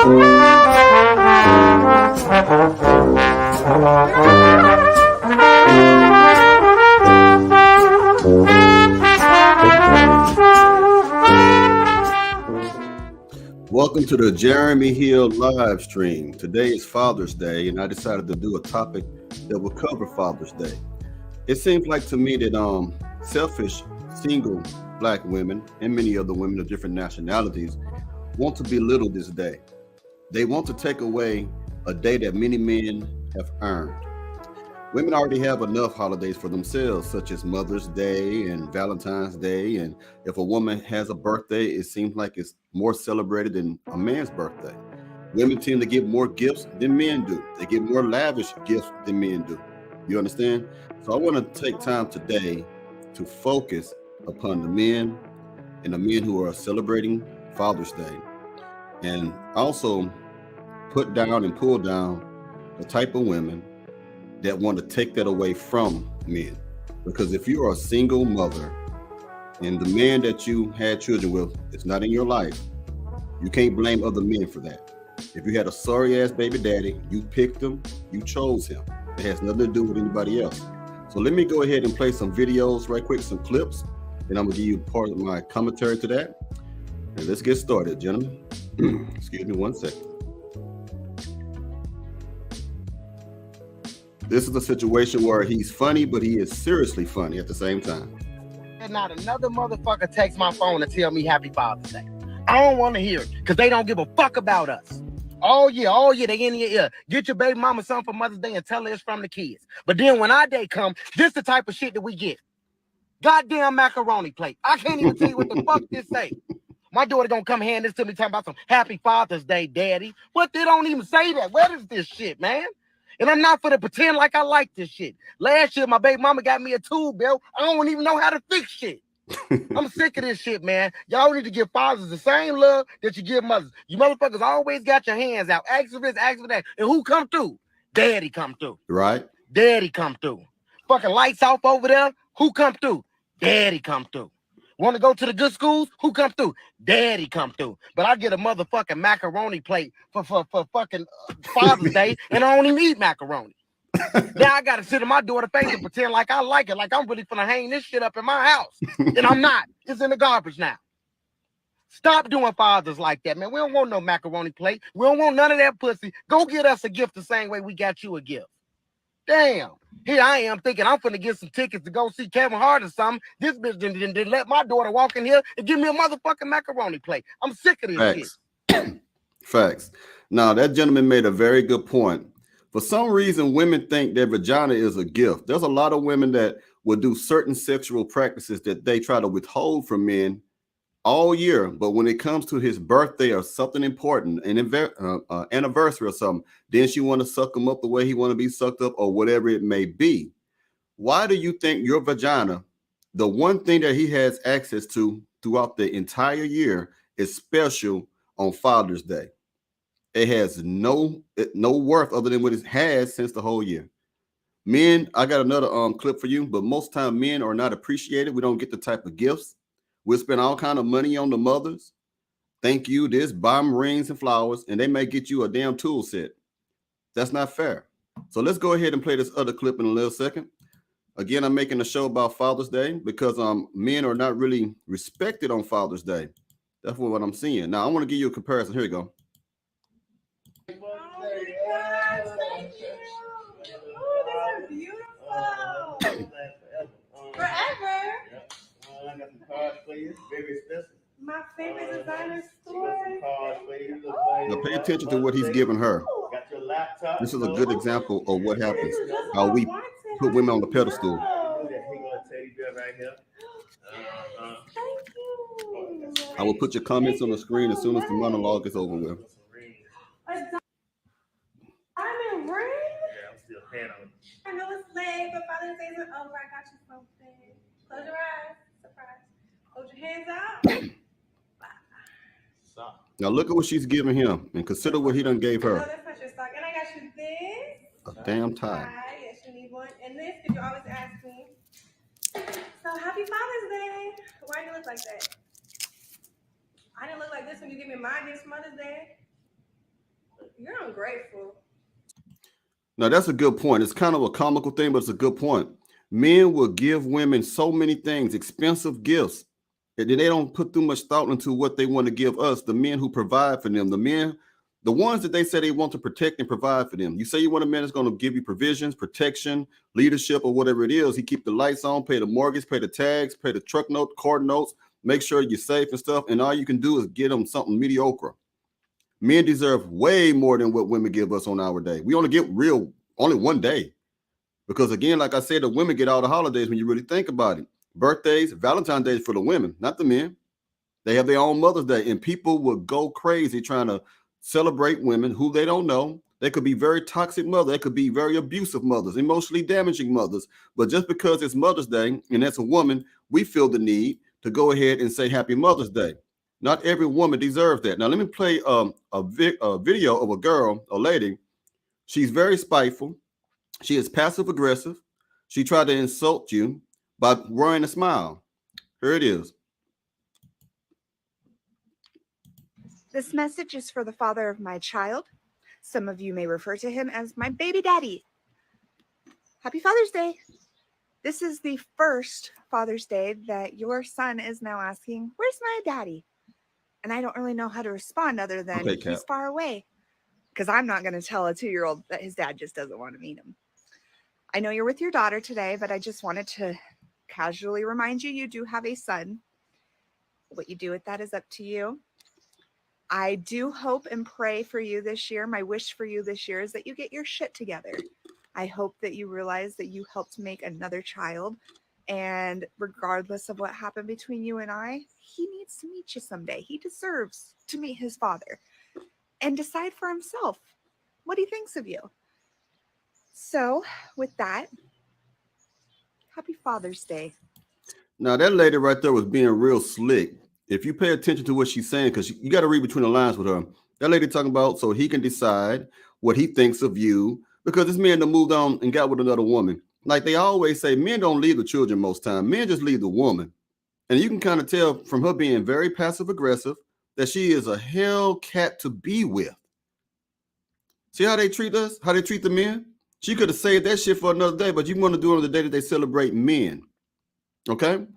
Welcome to the Jeremy Hill live stream. Today is Father's Day, and I decided to do a topic that will cover Father's Day. It seems like to me that selfish, single Black women and many other women of different nationalities want to belittle this day. They want to take away a day that many men have earned. Women already have enough holidays for themselves, such as Mother's Day and Valentine's Day. And if a woman has a birthday, it seems like it's more celebrated than a man's birthday. Women tend to get more gifts than men do. They get more lavish gifts than men do. You understand? So I want to take time today to focus upon the men and the men who are celebrating Father's Day, and also put down and pull down the type of women that want to take that away from men. Because if you are a single mother and the man that you had children with is not in your life, you can't blame other men for that. If you had a sorry ass baby daddy, you picked him, you chose him. It has nothing to do with anybody else. So let me go ahead and play some videos right quick, some clips, and I'm gonna give you part of my commentary to that. And let's get started, gentlemen. Excuse me one second. This is a situation where he's funny, but he is seriously funny at the same time. And not another motherfucker takes my phone and tell me Happy Father's Day. I don't want to hear it because they don't give a fuck about us. Oh yeah, they in your ear. Get your baby mama something for Mother's Day and tell her it's from the kids. But then when our day come, this the type of shit that we get. Goddamn macaroni plate. I can't even tell you what the fuck this say. My daughter gonna come hand this to me talking about some Happy Father's Day, Daddy. What? They don't even say that. Where is this shit, man? And I'm not for to pretend like I like this shit. Last year, my baby mama got me a tool belt. I don't even know how to fix shit. I'm sick of this shit, man. Y'all need to give fathers the same love that you give mothers. You motherfuckers always got your hands out. Ask for this, ask for that. And who come through? Daddy come through. Right? Daddy come through. Fucking lights off over there. Who come through? Daddy come through. Want to go to the good schools? Who come through? Daddy come through. But I get a motherfucking macaroni plate for fucking Father's Day, and I don't even eat macaroni. Now I got to sit in my daughter's face and pretend like I like it, like I'm really finna hang this shit up in my house. And I'm not. It's in the garbage now. Stop doing fathers like that, man. We don't want no macaroni plate. We don't want none of that pussy. Go get us a gift the same way we got you a gift. Damn. Here I am thinking I'm finna get some tickets to go see Kevin Hart or something. This bitch didn't let my daughter walk in here and give me a motherfucking macaroni plate. I'm sick of this shit. Facts. Now, that gentleman made a very good point. For some reason, women think their vagina is a gift. There's a lot of women that will do certain sexual practices that they try to withhold from men all year, but when it comes to his birthday or something important, an anniversary or something, then she want to suck him up the way he want to be sucked up or whatever it may be. Why do you think your vagina, the one thing that he has access to throughout the entire year, is special on Father's Day? It has no worth other than what it has since the whole year. Men, I got another clip for you, but most time men are not appreciated. We don't get the type of gifts. We'll spend all kind of money on the mothers. Thank you, this, buy them rings and flowers, and they may get you a damn tool set. That's not fair. So let's go ahead and play this other clip in a little second. Again, I'm making a show about Father's Day because men are not really respected on Father's Day. That's what I'm seeing. Now, I want to give you a comparison. Here we go. Beautiful. Forever. I got some cards for you. Very expensive. My favorite designer store. Now pay attention to what he's giving her. Got your laptop. This is a good example of what happens. How we put women on the pedestal. I will put your comments on the screen as soon as the monologue is over with. Diamond ring? Yeah, I'm still paying on it. I know it's late, but Father's Day isn't over. I got you something. Close your eyes. Surprise. Hold your hands out. Now look at what she's giving him and consider what he done gave her. Oh, that's not your sock. And I got you this. A damn tie. Yes, you need one. And this, because you always ask me. So happy Father's Day. Why do you look like that? I didn't look like this when you gave me my gifts Mother's Day. I'm grateful. Now, that's a good point. It's kind of a comical thing, but it's a good point. Men will give women so many things, expensive gifts, and then they don't put too much thought into what they want to give us, the men who provide for them, the men, the ones that they say they want to protect and provide for them. You say you want a man that's going to give you provisions, protection, leadership, or whatever it is. He keep the lights on, pay the mortgage, pay the tags, pay the truck note, car notes, make sure you're safe and stuff, and all you can do is get them something mediocre. Men deserve way more than what women give us on our day. We only get only one day. Because again, like I said, the women get all the holidays when you really think about it. Birthdays, Valentine's Day for the women, not the men. They have their own Mother's Day, and people will go crazy trying to celebrate women who they don't know. They could be very toxic mothers. They could be very abusive mothers, emotionally damaging mothers. But just because it's Mother's Day and that's a woman, we feel the need to go ahead and say Happy Mother's Day. Not every woman deserves that. Now, let me play a video of a girl, a lady. She's very spiteful. She is passive aggressive. She tried to insult you by wearing a smile. Here it is. This message is for the father of my child. Some of you may refer to him as my baby daddy. Happy Father's Day. This is the first Father's Day that your son is now asking, where's my daddy? And I don't really know how to respond other than he's far away. Because I'm not going to tell a 2-year-old that his dad just doesn't want to meet him. I know you're with your daughter today, but I just wanted to casually remind you, you do have a son. What you do with that is up to you. I do hope and pray for you this year. My wish for you this year is that you get your shit together. I hope that you realize that you helped make another child. And regardless of what happened between you and I, he needs to meet you someday. He deserves to meet his father and decide for himself what he thinks of you. So with that, happy Father's Day. Now, that lady right there was being real slick. If you pay attention to what she's saying, because you got to read between the lines with her. That lady talking about so he can decide what he thinks of you, because this man done moved on and got with another woman. Like they always say, men don't leave the children most time. Men just leave the woman. And you can kind of tell from her being very passive aggressive that she is a hell cat to be with. See how they treat us? How they treat the men? She could have saved that shit for another day, but you want to do it on the day that they celebrate men. Okay? I'm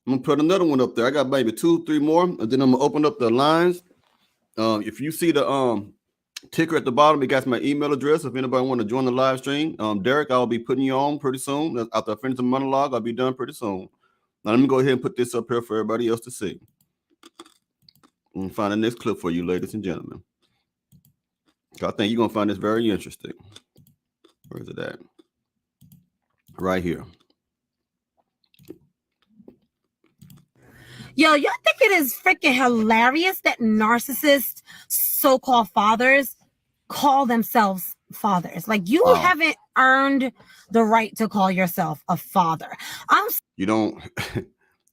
going to put another one up there. I got maybe 2, 3 more, and then I'm going to open up the lines. If you see the ticker at the bottom, it got my email address. If anybody want to join the live stream, Derek, I'll be putting you on pretty soon. After I finish the monologue, I'll be done pretty soon. Now, let me go ahead and put this up here for everybody else to see. And find the next clip for you, ladies and gentlemen. I think you're going to find this very interesting. Where is it at? Right here. Yo, y'all think it is freaking hilarious that narcissist so-called fathers call themselves fathers? Like, you haven't earned the right to call yourself a father. You don't.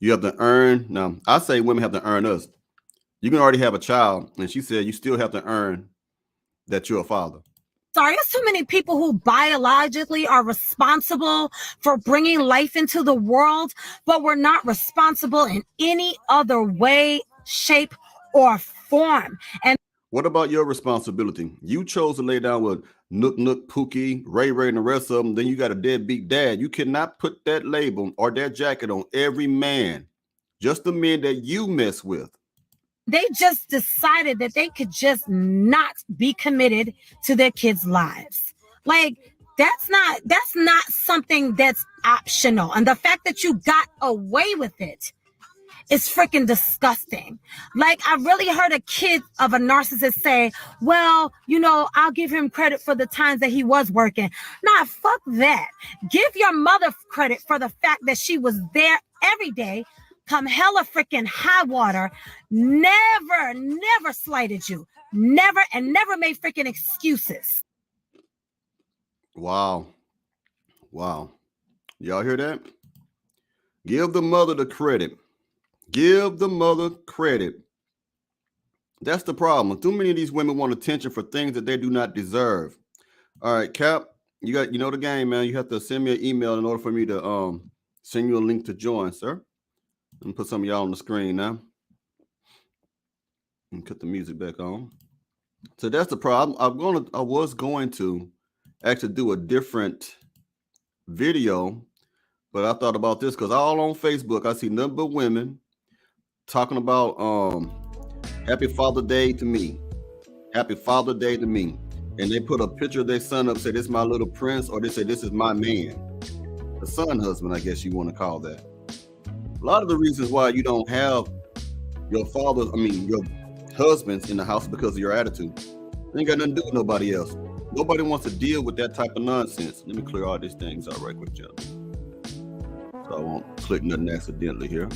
You have to earn. Now, I say women have to earn us. You can already have a child, and she said you still have to earn that you're a father. Sorry, there's too many people who biologically are responsible for bringing life into the world, but we're not responsible in any other way, shape, or form. And what about your responsibility? You chose to lay down with Nook Nook, Pookie, Ray Ray, and the rest of them. Then you got a deadbeat dad. You cannot put that label or that jacket on every man, just the men that you mess with. They just decided that they could just not be committed to their kids' lives. Like, that's not something that's optional. And the fact that you got away with it is freaking disgusting. Like, I really heard a kid of a narcissist say, well, you know, I'll give him credit for the times that he was working. Nah, fuck that. Give your mother credit for the fact that she was there every day, come hella freaking high water, never slighted you, never made freaking excuses. Wow. Y'all hear that? Give the mother the credit. Give the mother credit. That's the problem. Too many of these women want attention for things that they do not deserve. All right, Cap, you know the game, man. You have to send me an email in order for me to send you a link to join, sir. Let me put some of y'all on the screen now. And cut the music back on. So that's the problem. I was going to actually do a different video, but I thought about this because all on Facebook I see nothing but women talking about Happy Father Day to me. Happy Father Day to me. And they put a picture of their son up, say this is my little prince, or they say this is my man. The son husband, I guess you want to call that. A lot of the reasons why you don't have your your husbands in the house because of your attitude. It ain't got nothing to do with nobody else. Nobody wants to deal with that type of nonsense. Let me clear all these things out right quick, gentlemen. So I won't click nothing accidentally here.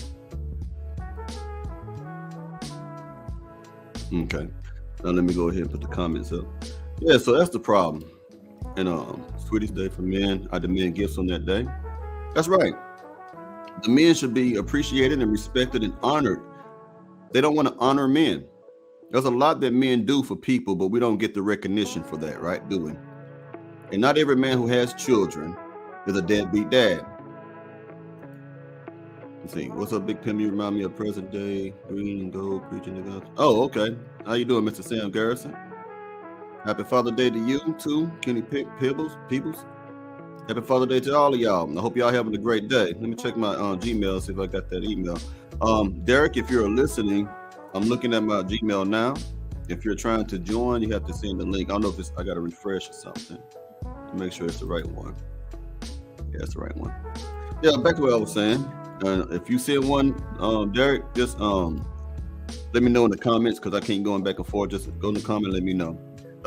Okay. Now let me go ahead and put the comments up. Yeah, so that's the problem. And Sweetest Day for Men, I demand gifts on that day. That's right. The men should be appreciated and respected and honored. They don't want to honor men. There's a lot that men do for people, but we don't get the recognition for that, right? Do we? And not every man who has children is a deadbeat dad. Let's see. What's up, Big Pim? You remind me of present day, green and gold, preaching the gospel. Oh, okay. How you doing, Mr. Sam Garrison? Happy Father Day to you, too, Kenny Peebles. Happy Father Day to all of y'all. I hope y'all having a great day. Let me check my Gmail, see if I got that email. Derek, if you're listening, I'm looking at my Gmail now. If you're trying to join, you have to send the link. I don't know if I got to refresh or something to make sure it's the right one. Yeah, it's the right one. Yeah, back to what I was saying. If you send one, Derek, just let me know in the comments because I can't go back and forth. Just go in the comment and let me know.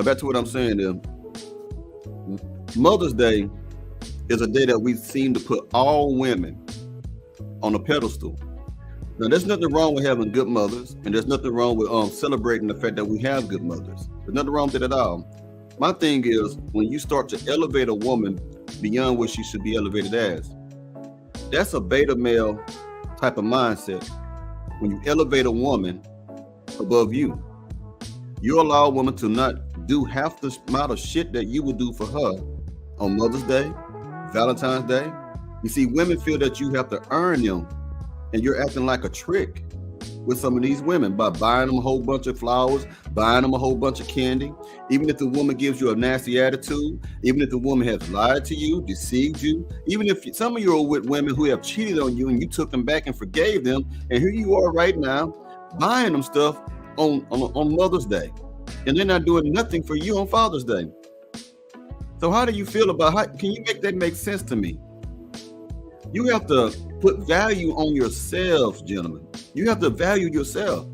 Back to what I'm saying is, Mother's Day is a day that we seem to put all women on a pedestal. Now, there's nothing wrong with having good mothers, and there's nothing wrong with celebrating the fact that we have good mothers. There's nothing wrong with it at all. My thing is, when you start to elevate a woman beyond what she should be elevated as, that's a beta male type of mindset. When you elevate a woman above you, you allow a woman to not do half the amount of shit that you would do for her on Mother's Day, Valentine's Day. You see, women feel that you have to earn them, and you're acting like a trick with some of these women by buying them a whole bunch of flowers, buying them a whole bunch of candy. Even if the woman gives you a nasty attitude, even if the woman has lied to you, deceived you, even if some of you are with women who have cheated on you and you took them back and forgave them, and here you are right now buying them stuff on Mother's Day, and they're not doing nothing for you on Father's Day. So how do you feel about can you make that make sense to me? You have to put value on yourselves, gentlemen. You have to value yourself.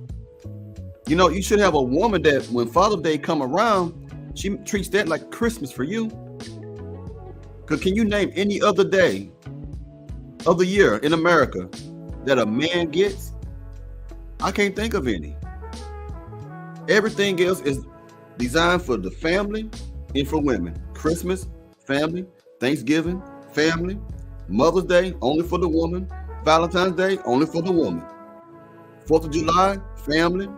You know, you should have a woman that when Father's Day come around, she treats that like Christmas for you. Because can you name any other day of the year in America that a man gets? I can't think of any. Everything else is designed for the family and for women. Christmas, family. Thanksgiving, family. Mother's Day, only for the woman. Valentine's Day, only for the woman. 4th of July, family.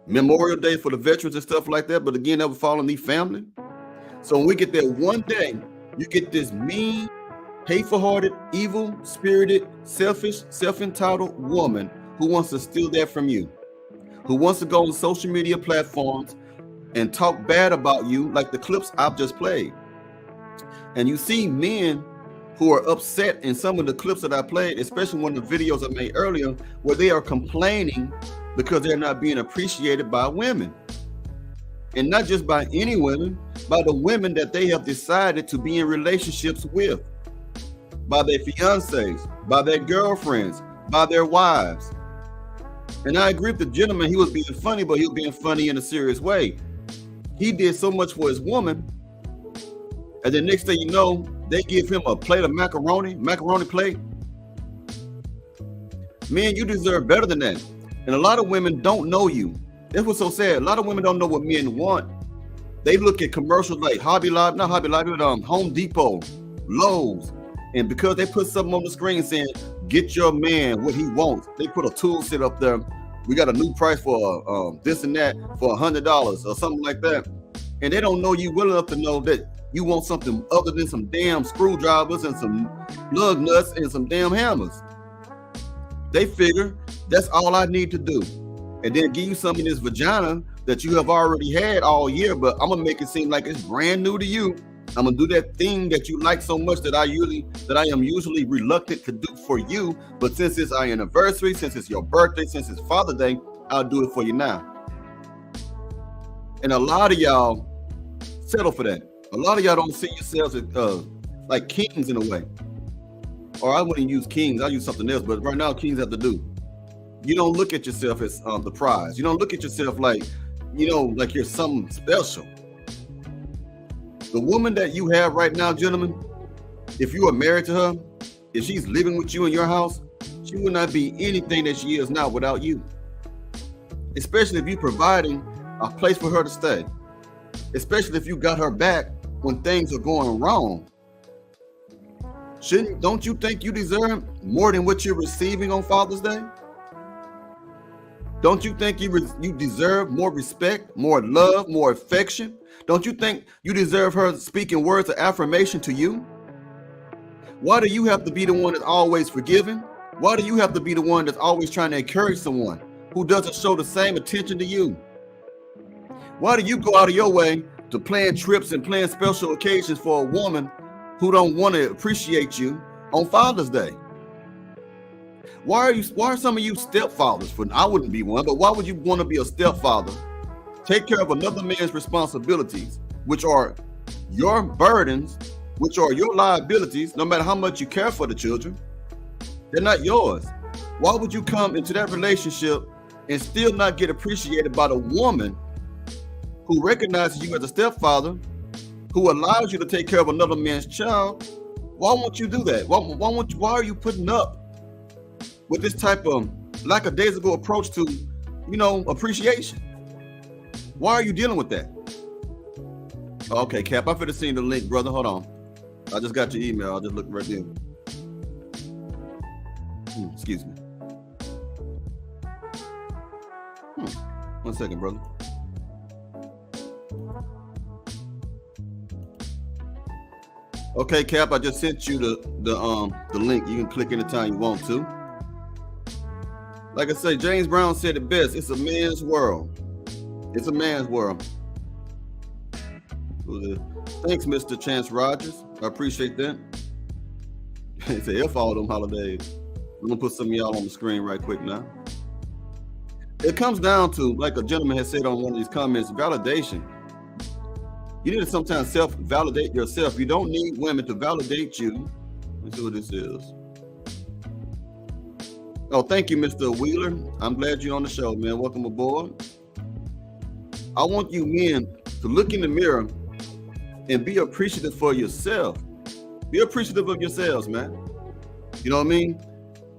Memorial Day for the veterans and stuff like that. But again, that would fall on the family. So when we get there one day, you get this mean, hateful-hearted, evil-spirited, selfish, self-entitled woman who wants to steal that from you, who wants to go on social media platforms and talk bad about you like the clips I've just played. And you see men who are upset in some of the clips that I played, especially one of the videos I made earlier, where they are complaining because they're not being appreciated by women. And not just by any women, by the women that they have decided to be in relationships with, by their fiancés, by their girlfriends, by their wives. And I agree with the gentleman, he was being funny, but he was being funny in a serious way. He did so much for his woman, and the next thing you know, they give him a plate of macaroni plate. Man, you deserve better than that. And a lot of women don't know you. That's what's so sad. A lot of women don't know what men want. They look at commercials like Home Depot, Lowe's, and because they put something on the screen saying, get your man what he wants, they put a tool set up there. We got a new price for this and that for $100 or something like that. And they don't know you well enough to know that you want something other than some damn screwdrivers and some lug nuts and some damn hammers. They figure that's all I need to do. and then give you some of this vagina that you have already had all year, but I'm gonna make it seem like it's brand new to you. I'm gonna do that thing that you like so much that I am usually reluctant to do for you, but since it's our anniversary, since it's your birthday, since it's Father's Day, I'll do it for you now. And a lot of y'all settle for that. A lot of y'all don't see yourselves as like kings in a way. Or I wouldn't use kings, I'll use something else, but right now kings have to do. You don't look at yourself as the prize. You don't look at yourself like, like you're something special. The woman that you have right now, gentlemen, if you are married to her, if she's living with you in your house, she would not be anything that she is now without you. Especially if you're providing a place for her to stay. Especially if you got her back when things are going wrong. Don't you think you deserve more than what you're receiving on Father's Day? Don't you think you deserve more respect, more love, more affection? Don't you think you deserve her speaking words of affirmation to you? Why do you have to be the one that's always forgiving? Why do you have to be the one that's always trying to encourage someone who doesn't show the same attention to you? Why do you go out of your way to plan trips and plan special occasions for a woman who don't want to appreciate you on Father's Day? Why are some of you stepfathers? I wouldn't be one, but why would you want to be a stepfather? Take care of another man's responsibilities, which are your burdens, which are your liabilities, no matter how much you care for the children. They're not yours. Why would you come into that relationship and still not get appreciated by the woman who recognizes you as a stepfather, who allows you to take care of another man's child? Why won't you do that? Why are you putting up with this type of lackadaisical approach to, appreciation? Why are you dealing with that? Okay, Cap, I finna see the link, brother. Hold on. I just got your email. I just looked right there. Excuse me. 1 second, brother. Okay, Cap, I just sent you the link. You can click anytime you want to. Like I say, James Brown said it best. It's a man's world. It's a man's world. Thanks, Mr. Chance Rogers. I appreciate that. He said, F all them holidays. I'm gonna put some of y'all on the screen right quick now. It comes down to, like a gentleman has said on one of these comments, validation. You need to sometimes self-validate yourself. You don't need women to validate you. Let's see what this is. Oh, thank you, Mr. Wheeler. I'm glad you're on the show, man. Welcome aboard. I want you men to look in the mirror and be appreciative for yourself. Be appreciative of yourselves, man. You know what I mean?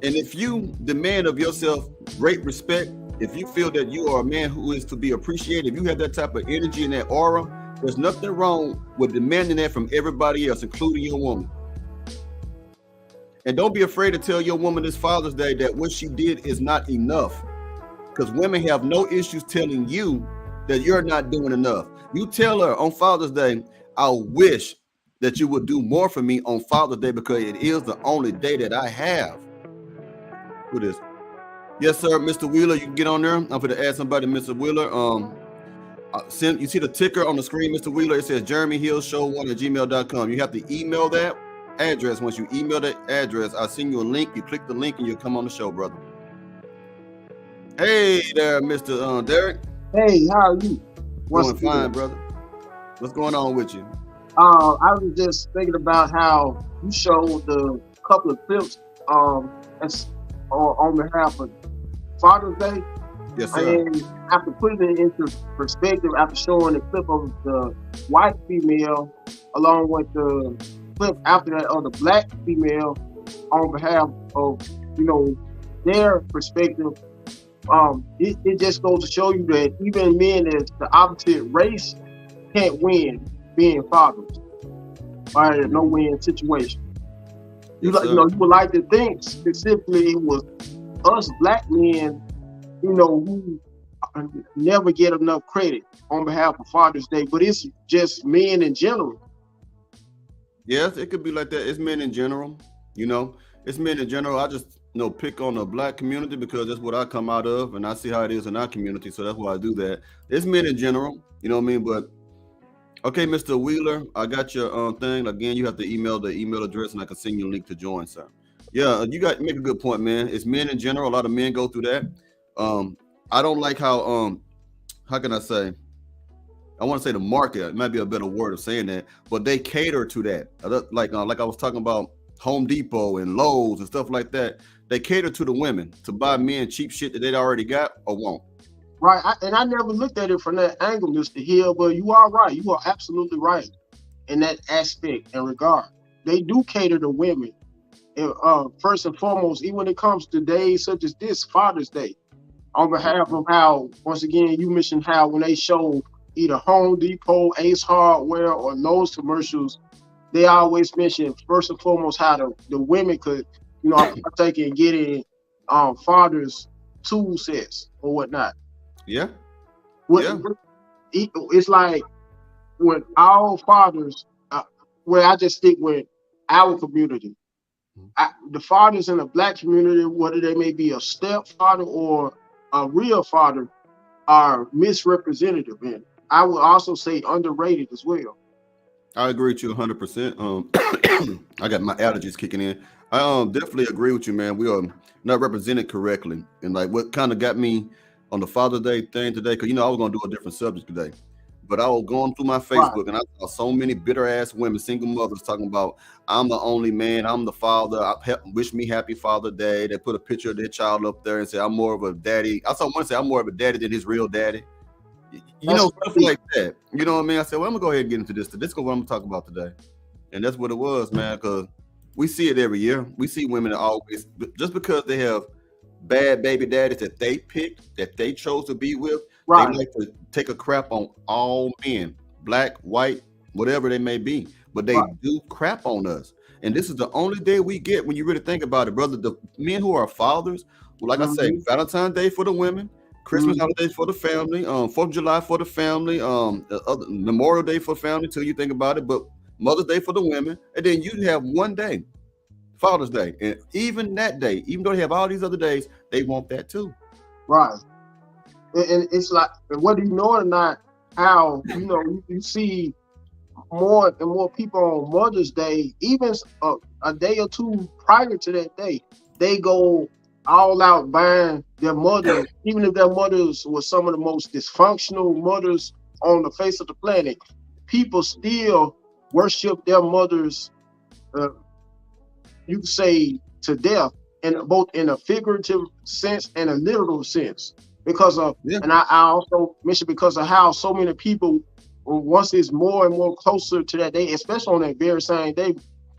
And if you demand of yourself great respect, if you feel that you are a man who is to be appreciated, if you have that type of energy and that aura, there's nothing wrong with demanding that from everybody else, including your woman. And don't be afraid to tell your woman this Father's Day that what she did is not enough. Because women have no issues telling you that you're not doing enough. You tell her on Father's Day, I wish that you would do more for me on Father's Day because it is the only day that I have. Who this? Yes, sir, Mr. Wheeler, you can get on there. I'm going to add somebody, Mr. Wheeler. You see the ticker on the screen, Mr. Wheeler? It says jeremyhillshow1@gmail.com. You have to email that address. Once you email that address, I'll send you a link. You click the link and you'll come on the show, brother. Hey there, Mr. Derek. Hey, how are you? Doing fine, brother. What's going on with you? I was just thinking about how you showed the couple of clips on behalf of Father's Day. Yes, sir. And after putting it into perspective, after showing the clip of the white female along with the clip after that of the black female on behalf of, their perspective, it just goes to show you that even men as the opposite race can't win being fathers. Or a no-win situation. You would like to think specifically it was us black men, who never get enough credit on behalf of Father's Day, but it's just men in general. Yes, it could be like that. It's men in general, It's men in general. pick on the black community because that's what I come out of, and I see how it is in our community, so that's why I do that. It's men in general, you know what I mean? But okay, Mr. Wheeler, I got your thing. Again, you have to email the email address, and I can send you a link to join, sir. Yeah, you make a good point, man. It's men in general. A lot of men go through that. I don't like how can I say? I want to say the market. It might be a better word of saying that, but they cater to that. Like I was talking about Home Depot and Lowe's and stuff like that. They cater to the women to buy men cheap shit that they already got or won't. Right. And I never looked at it from that angle, Mr. Hill, but you are right. You are absolutely right in that aspect and regard. They do cater to women. And, first and foremost, even when it comes to days such as this, Father's Day, on behalf of how, once again, you mentioned how when they show either Home Depot, Ace Hardware, or Lowe's commercials, they always mention first and foremost how the women could, partake in getting fathers' tool sets or whatnot. Yeah. It's like when all fathers, where I just stick with our community, the fathers in the black community, whether they may be a stepfather or a real father, are misrepresentative, and I would also say underrated as well. I agree with you 100%. I got my allergies kicking in. I definitely agree with you, man. We are not represented correctly, and like what kind of got me on the Father's Day thing today, because I was gonna do a different subject today, but I was going through my Facebook and I saw so many bitter ass women, single mothers, talking about I'm the only man, I'm the father. Wish me happy Father's Day. They put a picture of their child up there and say I'm more of a daddy. I saw one say I'm more of a daddy than his real daddy. Stuff like that. You know what I mean? I said, well, I'm gonna go ahead and get into this. This is what I'm gonna talk about today, and that's what it was, man. Because we see it every year. We see women that always, just because they have bad baby daddies that they picked, that they chose to be with, they like to take a crap on all men, black, white, whatever they may be. But they do crap on us, and this is the only day we get when you really think about it, brother. The men who are fathers, like I say, Valentine's Day for the women. Christmas holidays for the family, 4th of July for the family, Memorial Day for the family, till you think about it, but Mother's Day for the women, and then you have one day, Father's Day, and even that day, even though they have all these other days, they want that too. Right. And it's like, whether you know it or not, how, you see more and more people on Mother's Day, even a day or two prior to that day, they go all out buying their mothers, even if their mothers were some of the most dysfunctional mothers on the face of the planet. People still worship their mothers, you could say, to death, and both in a figurative sense and a literal sense. Because of, and I also mentioned because of how so many people, once it's more and more closer to that day, especially on that very same day,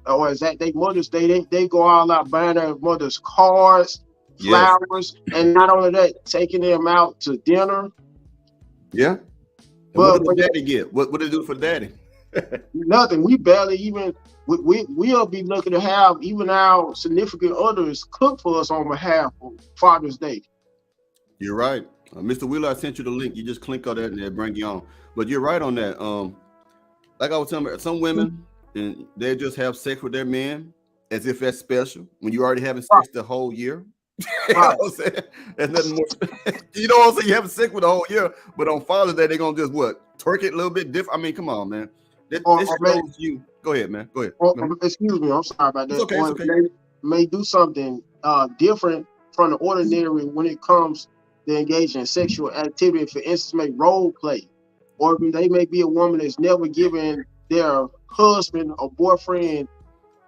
or is that day Mother's Day, they go all out buying their mother's cards, flowers, and not only that, taking them out to dinner. Yeah. But what did daddy get? What did they do for daddy? Nothing. We barely even, we'll be looking to have even our significant others cook for us on behalf of Father's Day. You're right. Mr. Wheeler, I sent you the link. You just click on that and they'll bring you on. But you're right on that. Like I was telling you, some women, and they just have sex with their men as if that's special when you already having sex the whole year. You know what I'm saying? There's nothing more. You know what I'm saying? You haven't sex with the whole year, but on Father's Day, they're going to just twerk it a little bit different. I mean, come on, man. This shows you. Go ahead, man. Go ahead. Excuse me. I'm sorry about that. It's okay. They may do something different from the ordinary when it comes to engaging in sexual activity. For instance, may role play, or they may be a woman that's never given their husband or boyfriend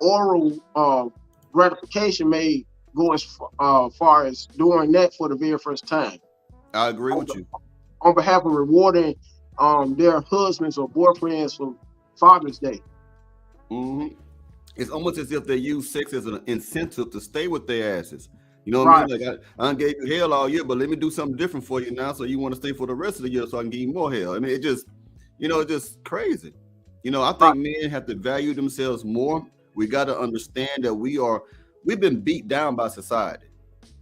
oral gratification, may go as far as doing that for the very first time. I agree with you. On behalf of rewarding their husbands or boyfriends for Father's Day. It's almost as if they use sex as an incentive to stay with their asses. You know what I mean? Like I gave you hell all year, but let me do something different for you now, so you want to stay for the rest of the year, so I can give you more hell. I mean, it just, it's just crazy. I think men have to value themselves more. We got to understand that we've been beat down by society.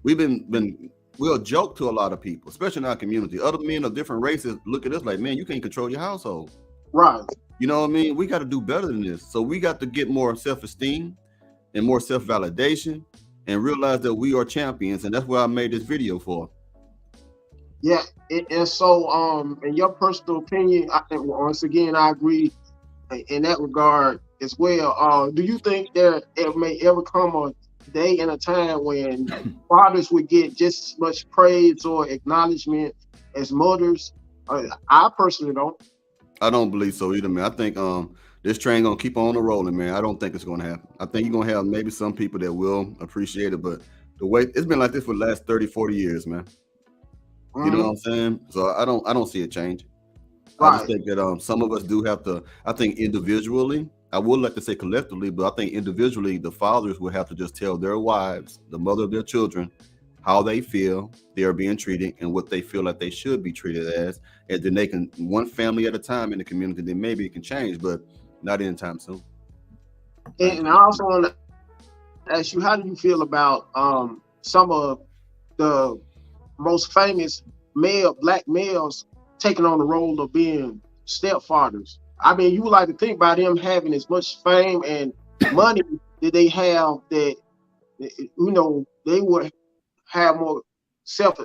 We're a joke to a lot of people, especially in our community. Other men of different races look at us like, man, you can't control your household. Right. You know what I mean? We got to do better than this. So we got to get more self-esteem and more self-validation. and realize that we are champions, and that's what I made this video for. Yeah, and so in your personal opinion, once again, I agree in that regard as well. Do you think that it may ever come a day and a time when fathers would get just as much praise or acknowledgement as mothers? I personally don't. I don't believe so either, man. I think this train gonna keep on rolling, man. I don't think it's gonna happen. I think you're gonna have maybe some people that will appreciate it, but the way it's been like this for the last 30, 40 years, man. You know what I'm saying? So I don't see it changing. I just think that some of us do have to. I think individually, I would like to say collectively, but I think individually, the fathers will have to just tell their wives, the mother of their children, how they feel they are being treated and what they feel like they should be treated as, and then they can one family at a time in the community. Then maybe it can change, but not anytime soon. And I also want to ask you, how do you feel about some of the most famous black males taking on the role of being stepfathers? I mean, you would like to think about them having as much fame and money that they have, that they would have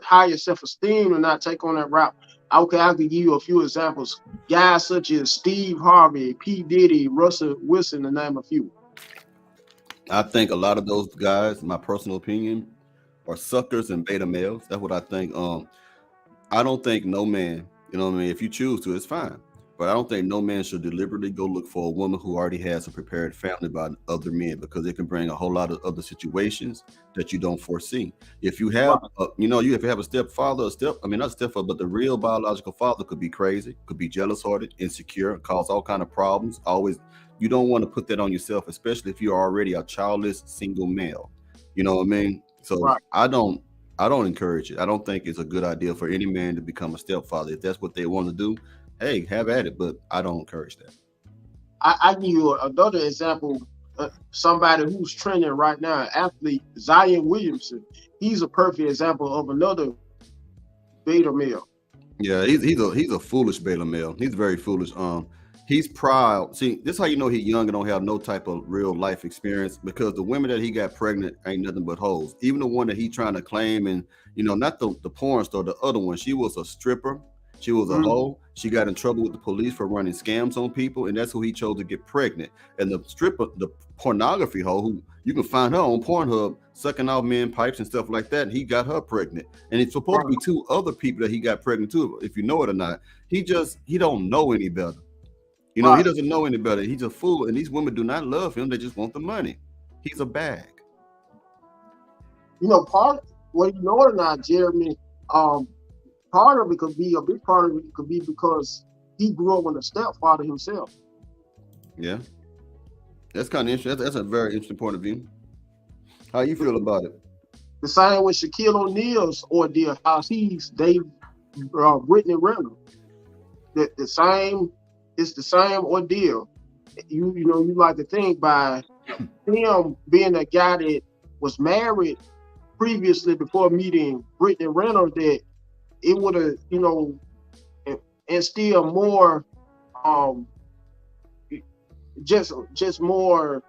higher self-esteem and not take on that route. Okay, I could give you a few examples. Guys such as Steve Harvey, P. Diddy, Russell Wilson, to name a few. I think a lot of those guys, my personal opinion, are suckers and beta males. That's what I think. I don't think no man, you know what I mean, if you choose to, it's fine. But I don't think no man should deliberately go look for a woman who already has a prepared family by other men, because it can bring a whole lot of other situations that you don't foresee. If you have, if you have a stepfather, not stepfather, but the real biological father could be crazy, could be jealous-hearted, insecure, cause all kind of problems. You don't want to put that on yourself, especially if you're already a childless single male. You know what I mean? So I don't encourage it. I don't think it's a good idea for any man to become a stepfather. If that's what they want to do, hey, have at it, but I don't encourage that. I give you another example. Somebody who's trending right now, an athlete, Zion Williamson. He's a perfect example of another beta male. Yeah, he's a foolish beta male. He's very foolish. He's proud. See, this is how you know he's young and don't have no type of real life experience, because the women that he got pregnant ain't nothing but hoes. Even the one that he trying to claim, and not the porn star, the other one, she was a stripper. She was a hoe. She got in trouble with the police for running scams on people, and that's who he chose to get pregnant. And the stripper, the pornography hoe, who you can find her on Pornhub sucking off men pipes and stuff like that, and he got her pregnant. And it's supposed to be two other people that he got pregnant too, if you know it or not. He don't know any better. He doesn't know any better. He's a fool, and these women do not love him. They just want the money. He's a bag. Part, well, you know it or not, Jeremy, part of it could be, a big part of it could be because he grew up with a stepfather himself. Yeah. That's kind of interesting. That's a very interesting point of view. How you feel about it? The same with Shaquille O'Neal's ordeal, how he's dating Brittany Renner. It's the same ordeal. You like to think by him being a guy that was married previously before meeting Brittany Renner, that it would have, instill more, just more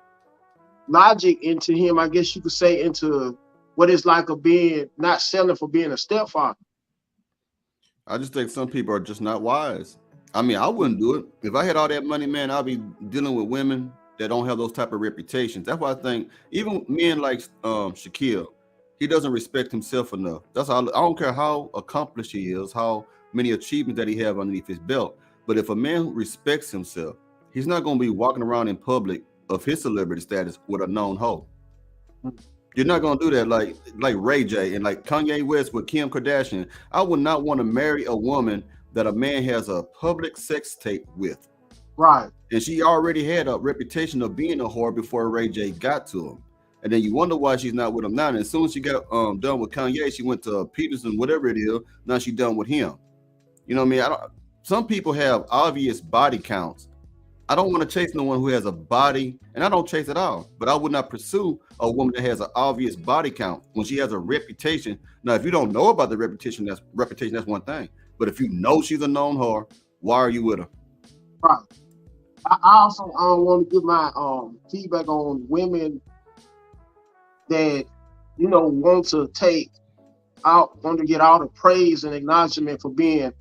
logic into him, I guess you could say, into what it's like of being not selling for being a stepfather. I just think some people are just not wise. I mean, I wouldn't do it. If I had all that money, man, I'd be dealing with women that don't have those type of reputations. That's why I think even men like Shaquille, he doesn't respect himself enough. That's all. I don't care how accomplished he is, how many achievements that he have underneath his belt. But if a man respects himself, he's not going to be walking around in public of his celebrity status with a known hoe. You're not going to do that like Ray J and like Kanye West with Kim Kardashian. I would not want to marry a woman that a man has a public sex tape with. Right. And she already had a reputation of being a whore before Ray J got to him. And then you wonder why she's not with him now. And as soon as she got done with Kanye, she went to Peterson, whatever it is. Now she's done with him. You know what I mean? Some people have obvious body counts. I don't want to chase no one who has a body, and I don't chase at all. But I would not pursue a woman that has an obvious body count when she has a reputation. Now, if you don't know about the reputation, that's one thing. But if you know she's a known whore, why are you with her? Right. I also want to give my feedback on women that want to get all the praise and acknowledgement for being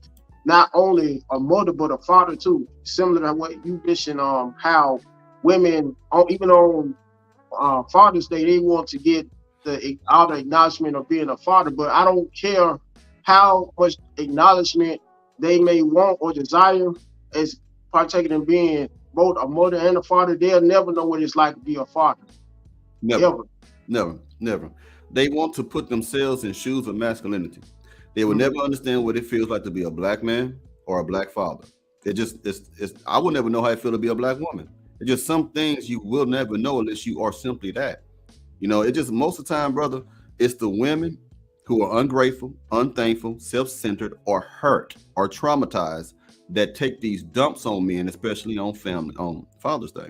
not only a mother but a father too. Similar to what you mentioned, how women, even on Father's Day, they want to get all the acknowledgement of being a father. But I don't care how much acknowledgement they may want or desire as partaking in being both a mother and a father. They'll never know what it's like to be a father. Never. They want to put themselves in shoes of masculinity. They will never understand what it feels like to be a black man or a black father. I will never know how it feels to be a black woman. It's just some things you will never know unless you are simply that. It just most of the time, brother, it's the women who are ungrateful, unthankful, self-centered, or hurt or traumatized that take these dumps on men, especially on Father's Day.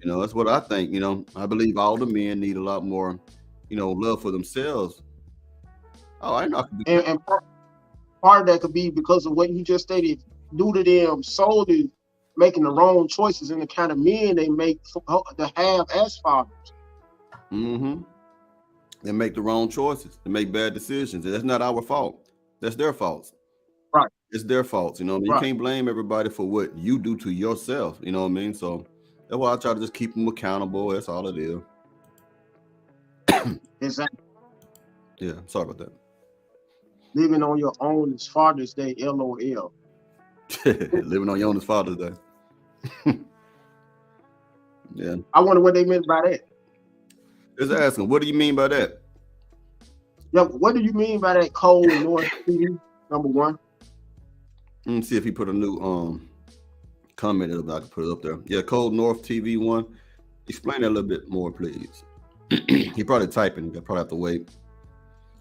That's what I think. I believe all the men need a lot more, love for themselves. Oh, I know. And part of that could be because of what you just stated, due to them solely making the wrong choices and the kind of men they make to have as fathers. They make the wrong choices. They make bad decisions. And that's not our fault. That's their faults. Right. It's their faults. You can't blame everybody for what you do to yourself. You know what I mean? So that's why I try to just keep them accountable. That's all it is. Exactly. Yeah, sorry about that. Living on your own is Father's Day, LOL. Living on your own is Father's Day. Yeah. I wonder what they meant by that. Just asking, what do you mean by that? Yeah, what do you mean by that, Cold North TV, number one? Let me see if he put a new comment up. I can put it up there. Yeah, Cold North TV 1. Explain that a little bit more, please. He probably typing. You probably have to wait.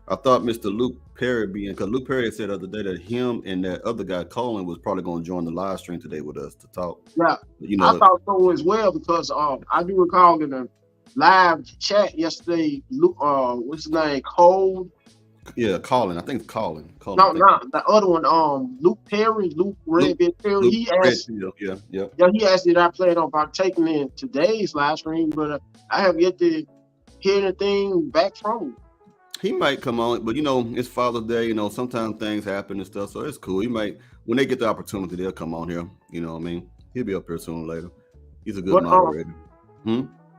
I thought Mr. Luke Perry because Luke Perry said the other day that him and that other guy, Colin, was probably going to join the live stream today with us to talk. Yeah, I thought so as well because I do recall in a live chat yesterday, Luke, what's his name, Cold? Yeah, Colin. I think it's Colin. No, the other one, Luke Perry, Luke Redbeard Perry. He asked, he asked did I plan on partaking in today's live stream, but I have yet to hear anything back from him. He might come on, but it's Father's Day. Sometimes things happen and stuff, so it's cool. He might, when they get the opportunity, they'll come on here. You know what I mean? He'll be up here sooner or later. He's a good moderator.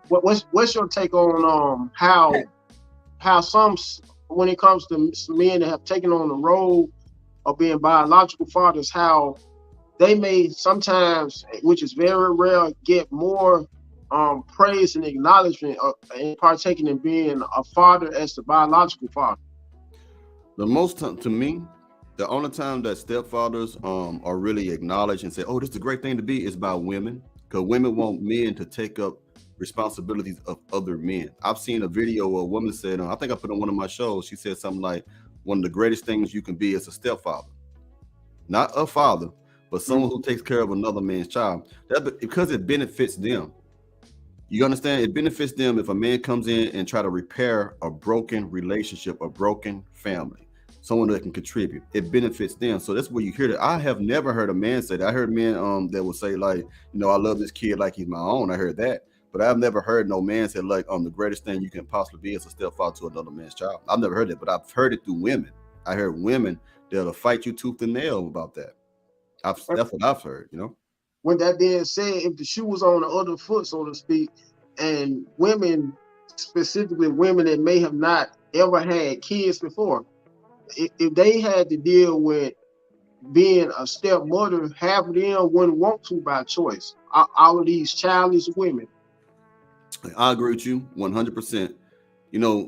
What's your take on how some, when it comes to men that have taken on the role of being biological fathers, how they may sometimes, which is very rare, get more praise and acknowledgement in partaking in being a father as the biological father? The most time, to me, the only time that stepfathers are really acknowledged and say, "Oh, this is a great thing to be," is by women, because women want men to take up responsibilities of other men. I've seen a video where a woman said, I think I put on one of my shows, she said something like, one of the greatest things you can be is a stepfather, not a father, but someone who takes care of another man's child. That's because it benefits them. You understand? It benefits them if a man comes in and try to repair a broken relationship, a broken family, someone that can contribute. It benefits them. So that's where you hear that. I have never heard a man say that. I heard men that will say like, I love this kid like he's my own. I heard that. But I've never heard no man say like, the greatest thing you can possibly be is a stepfather to another man's child. I've never heard it, but I've heard it through women. I heard women that'll fight you tooth and nail about that. That's what I've heard, With that being said, if the shoe was on the other foot, so to speak, and women, specifically women that may have not ever had kids before, if they had to deal with being a stepmother, half of them wouldn't want to by choice. All of these childish women. I agree with you 100%.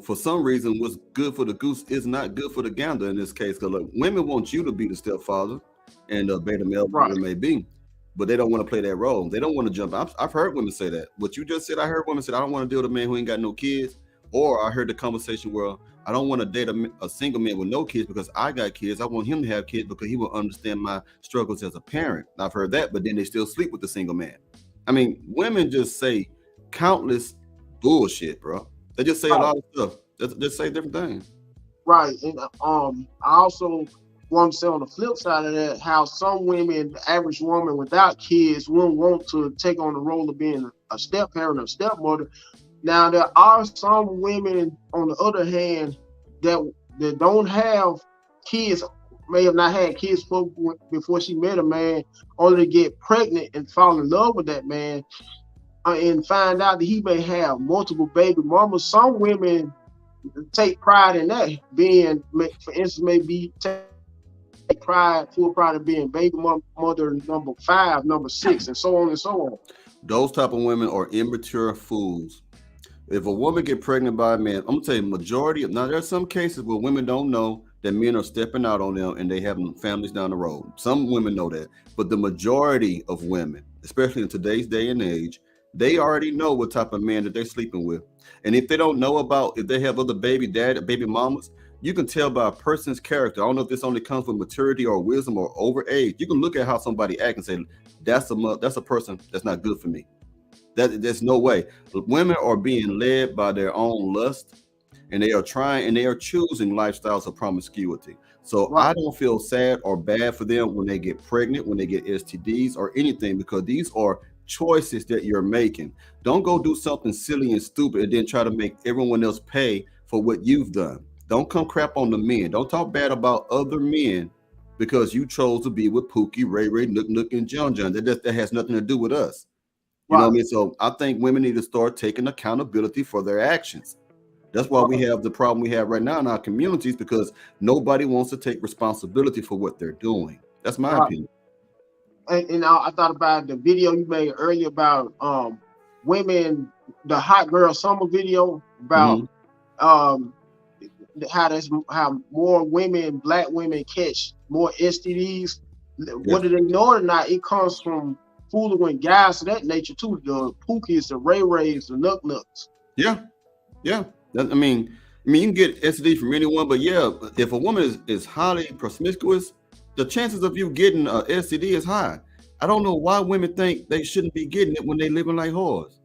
For some reason, what's good for the goose is not good for the gander in this case. Because women want you to be the stepfather and beta male, whatever it may be, but they don't want to play that role. They don't want to jump. I've heard women say that. What you just said, I heard women say, I don't want to deal with a man who ain't got no kids. Or I heard the conversation where I don't want to date a single man with no kids because I got kids. I want him to have kids because he will understand my struggles as a parent. I've heard that, but then they still sleep with the single man. I mean, women just say countless bullshit, bro. They just say a lot of stuff. They just say different things. Right. And I also want to say on the flip side of that, how some women, the average woman without kids, wouldn't want to take on the role of being a step parent or stepmother Now there are some women, on the other hand, that don't have kids, may have not had kids before she met a man, only to get pregnant and fall in love with that man, and find out that he may have multiple baby mamas. Some women take pride in that, being, for instance, maybe full pride of being baby mother number 5, number 6, and so on and so on. Those type of women are immature fools. If a woman get pregnant by a man, I'm gonna tell you, majority of, now there are some cases where women don't know that men are stepping out on them and they having families down the road. Some women know that, but the majority of women, especially in today's day and age, they already know what type of man that they're sleeping with. And if they don't know about, if they have other baby mamas, you can tell by a person's character. I don't know if this only comes with maturity or wisdom or over age. You can look at how somebody acts and say, that's a person that's not good for me. There's no way. Women are being led by their own lust, and they are trying and they are choosing lifestyles of promiscuity. So I don't feel sad or bad for them when they get pregnant, when they get STDs or anything, because these are choices that you're making. Don't go do something silly and stupid and then try to make everyone else pay for what you've done. Don't come crap on the men. Don't talk bad about other men because you chose to be with Pookie, Ray Ray, Nook, and John. That has nothing to do with us. You know what I mean? So I think women need to start taking accountability for their actions. That's why we have the problem we have right now in our communities, because nobody wants to take responsibility for what they're doing. That's my opinion. And I thought about the video you made earlier about women, the Hot Girl Summer video about how more women, black women, catch more STDs. Whether they know it or not, it comes from fooling with guys of that nature too. The Pookies, the Ray Rays, the Nooks. Yeah. I mean, you can get STD from anyone, but yeah, if a woman is highly promiscuous, the chances of you getting a STD is high. I don't know why women think they shouldn't be getting it when they living like whores.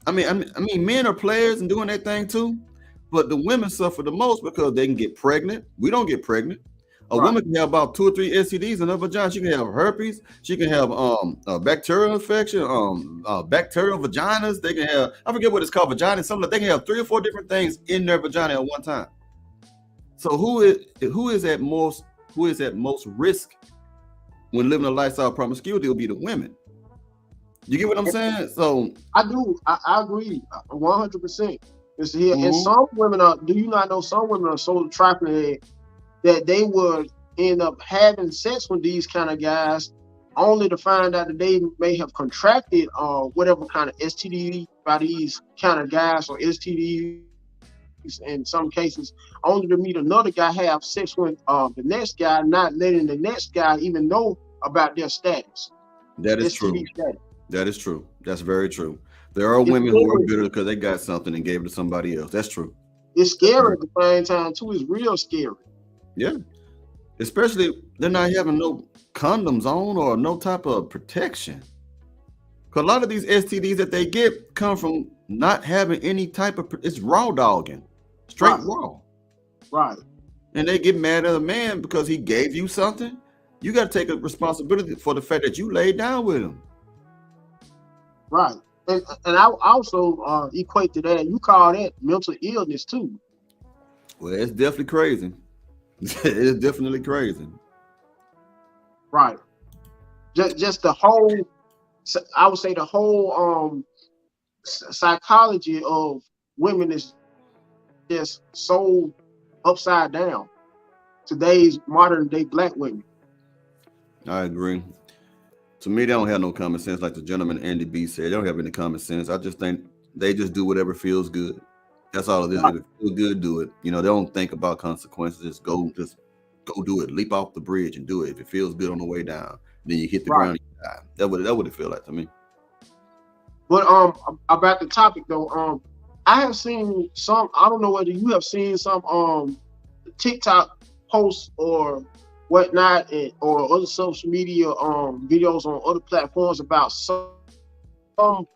I mean, men are players and doing that thing too, but the women suffer the most because they can get pregnant. We don't get pregnant. A woman can have about 2 or 3 STDs in her vagina. She can have herpes. She can have a bacterial infection, bacterial vaginas. They can have, I forget what it's called, vagina. Something. They can have 3 or 4 different things in their vagina at one time. So who is at most risk when living a lifestyle of promiscuity? Will be the women. You get what I'm saying? So I do. I agree 100%. It's here, and some women are. Do you not know some women are so attracted that they would end up having sex with these kind of guys, only to find out that they may have contracted whatever kind of STD by these kind of guys, or STDs in some cases, only to meet another guy, have sex with the next guy, not letting the next guy even know about their status. That is true. That is true. That's very true. There are women who are bitter because they got something and gave it to somebody else. That's true. It's scary at the same time too. It's real scary. Yeah, especially they're not having no condoms on or no type of protection. Because a lot of these STDs that they get come from not having any type of, it's raw dogging, straight raw. Right. And they get mad at a man because he gave you something. You got to take a responsibility for the fact that you laid down with him. Right. And I also equate to that. You call that mental illness too. Well, it's definitely crazy. It's definitely crazy. Right. Just the whole, I would say the whole psychology of women is just so upside down. Today's modern day black women. I agree. To me, they don't have no common sense, like the gentleman Andy B said. They don't have any common sense. I just think they just do whatever feels good. That's all it is. If it feels good, do it. You know, they don't think about consequences. Just go do it. Leap off the bridge and do it. If it feels good on the way down, then you hit the ground and you die. That would it feel like to me. But about the topic though, I have seen some. I don't know whether you have seen some TikTok posts or whatnot, or other social media videos on other platforms about some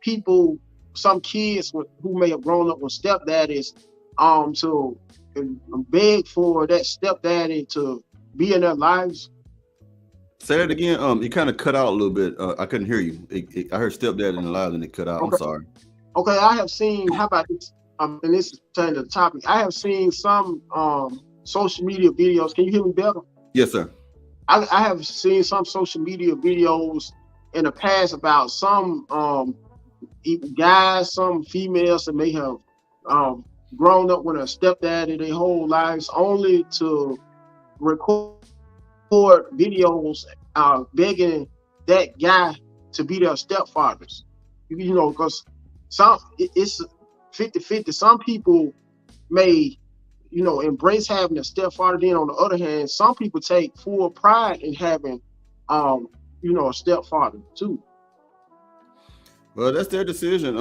people, some kids who may have grown up with stepdaddies, to beg for that stepdaddy to be in their lives. Say that again. You kind of cut out a little bit. I couldn't hear you. I heard stepdaddy in the lives and it cut out. Okay. I'm sorry. Okay, I have seen. How about this? And this is turning to the topic. I have seen some social media videos. Can you hear me better? Yes, sir. I have seen some social media videos in the past about some guys, some females that may have grown up with a stepdaddy their whole lives, only to record videos begging that guy to be their stepfathers. You know, because it's 50-50. Some people may, you know, embrace having a stepfather. Then on the other hand, some people take full pride in having, you know, a stepfather too. Well, that's their decision.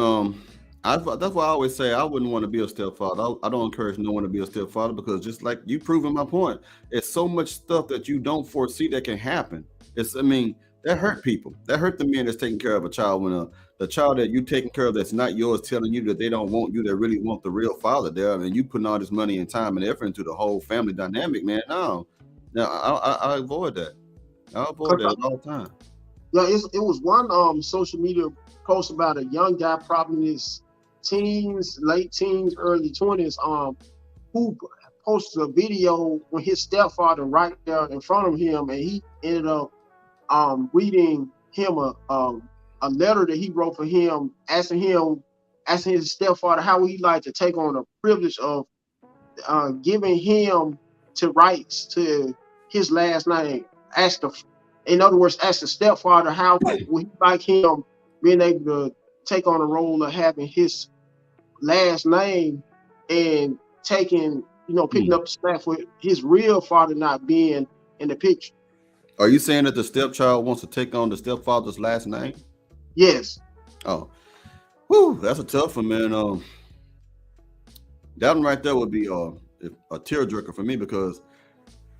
That's why I always say I wouldn't want to be a stepfather. I don't encourage no one to be a stepfather because just like you proving my point, it's so much stuff that you don't foresee that can happen. I mean, that hurt people. That hurt the man that's taking care of a child when the child that you taking care of that's not yours telling you that they don't want you, that really want the real father there, and you putting all this money and time and effort into the whole family dynamic, man. No, I avoid that. I avoid that all the time. Yeah, it was one social media post about a young guy, probably in his teens, late teens, early 20s, who posted a video with his stepfather right there in front of him, and he ended up reading him a letter that he wrote for him, asking his stepfather how he'd like to take on the privilege of giving him to rights to his last name. In other words, ask the stepfather how would he like him being able to take on the role of having his last name and taking, you know, picking up the slack for his real father not being in the picture. Are you saying that the stepchild wants to take on the stepfather's last name? Yes. Oh, whew, that's a tough one, man. That one right there would be a tearjerker for me because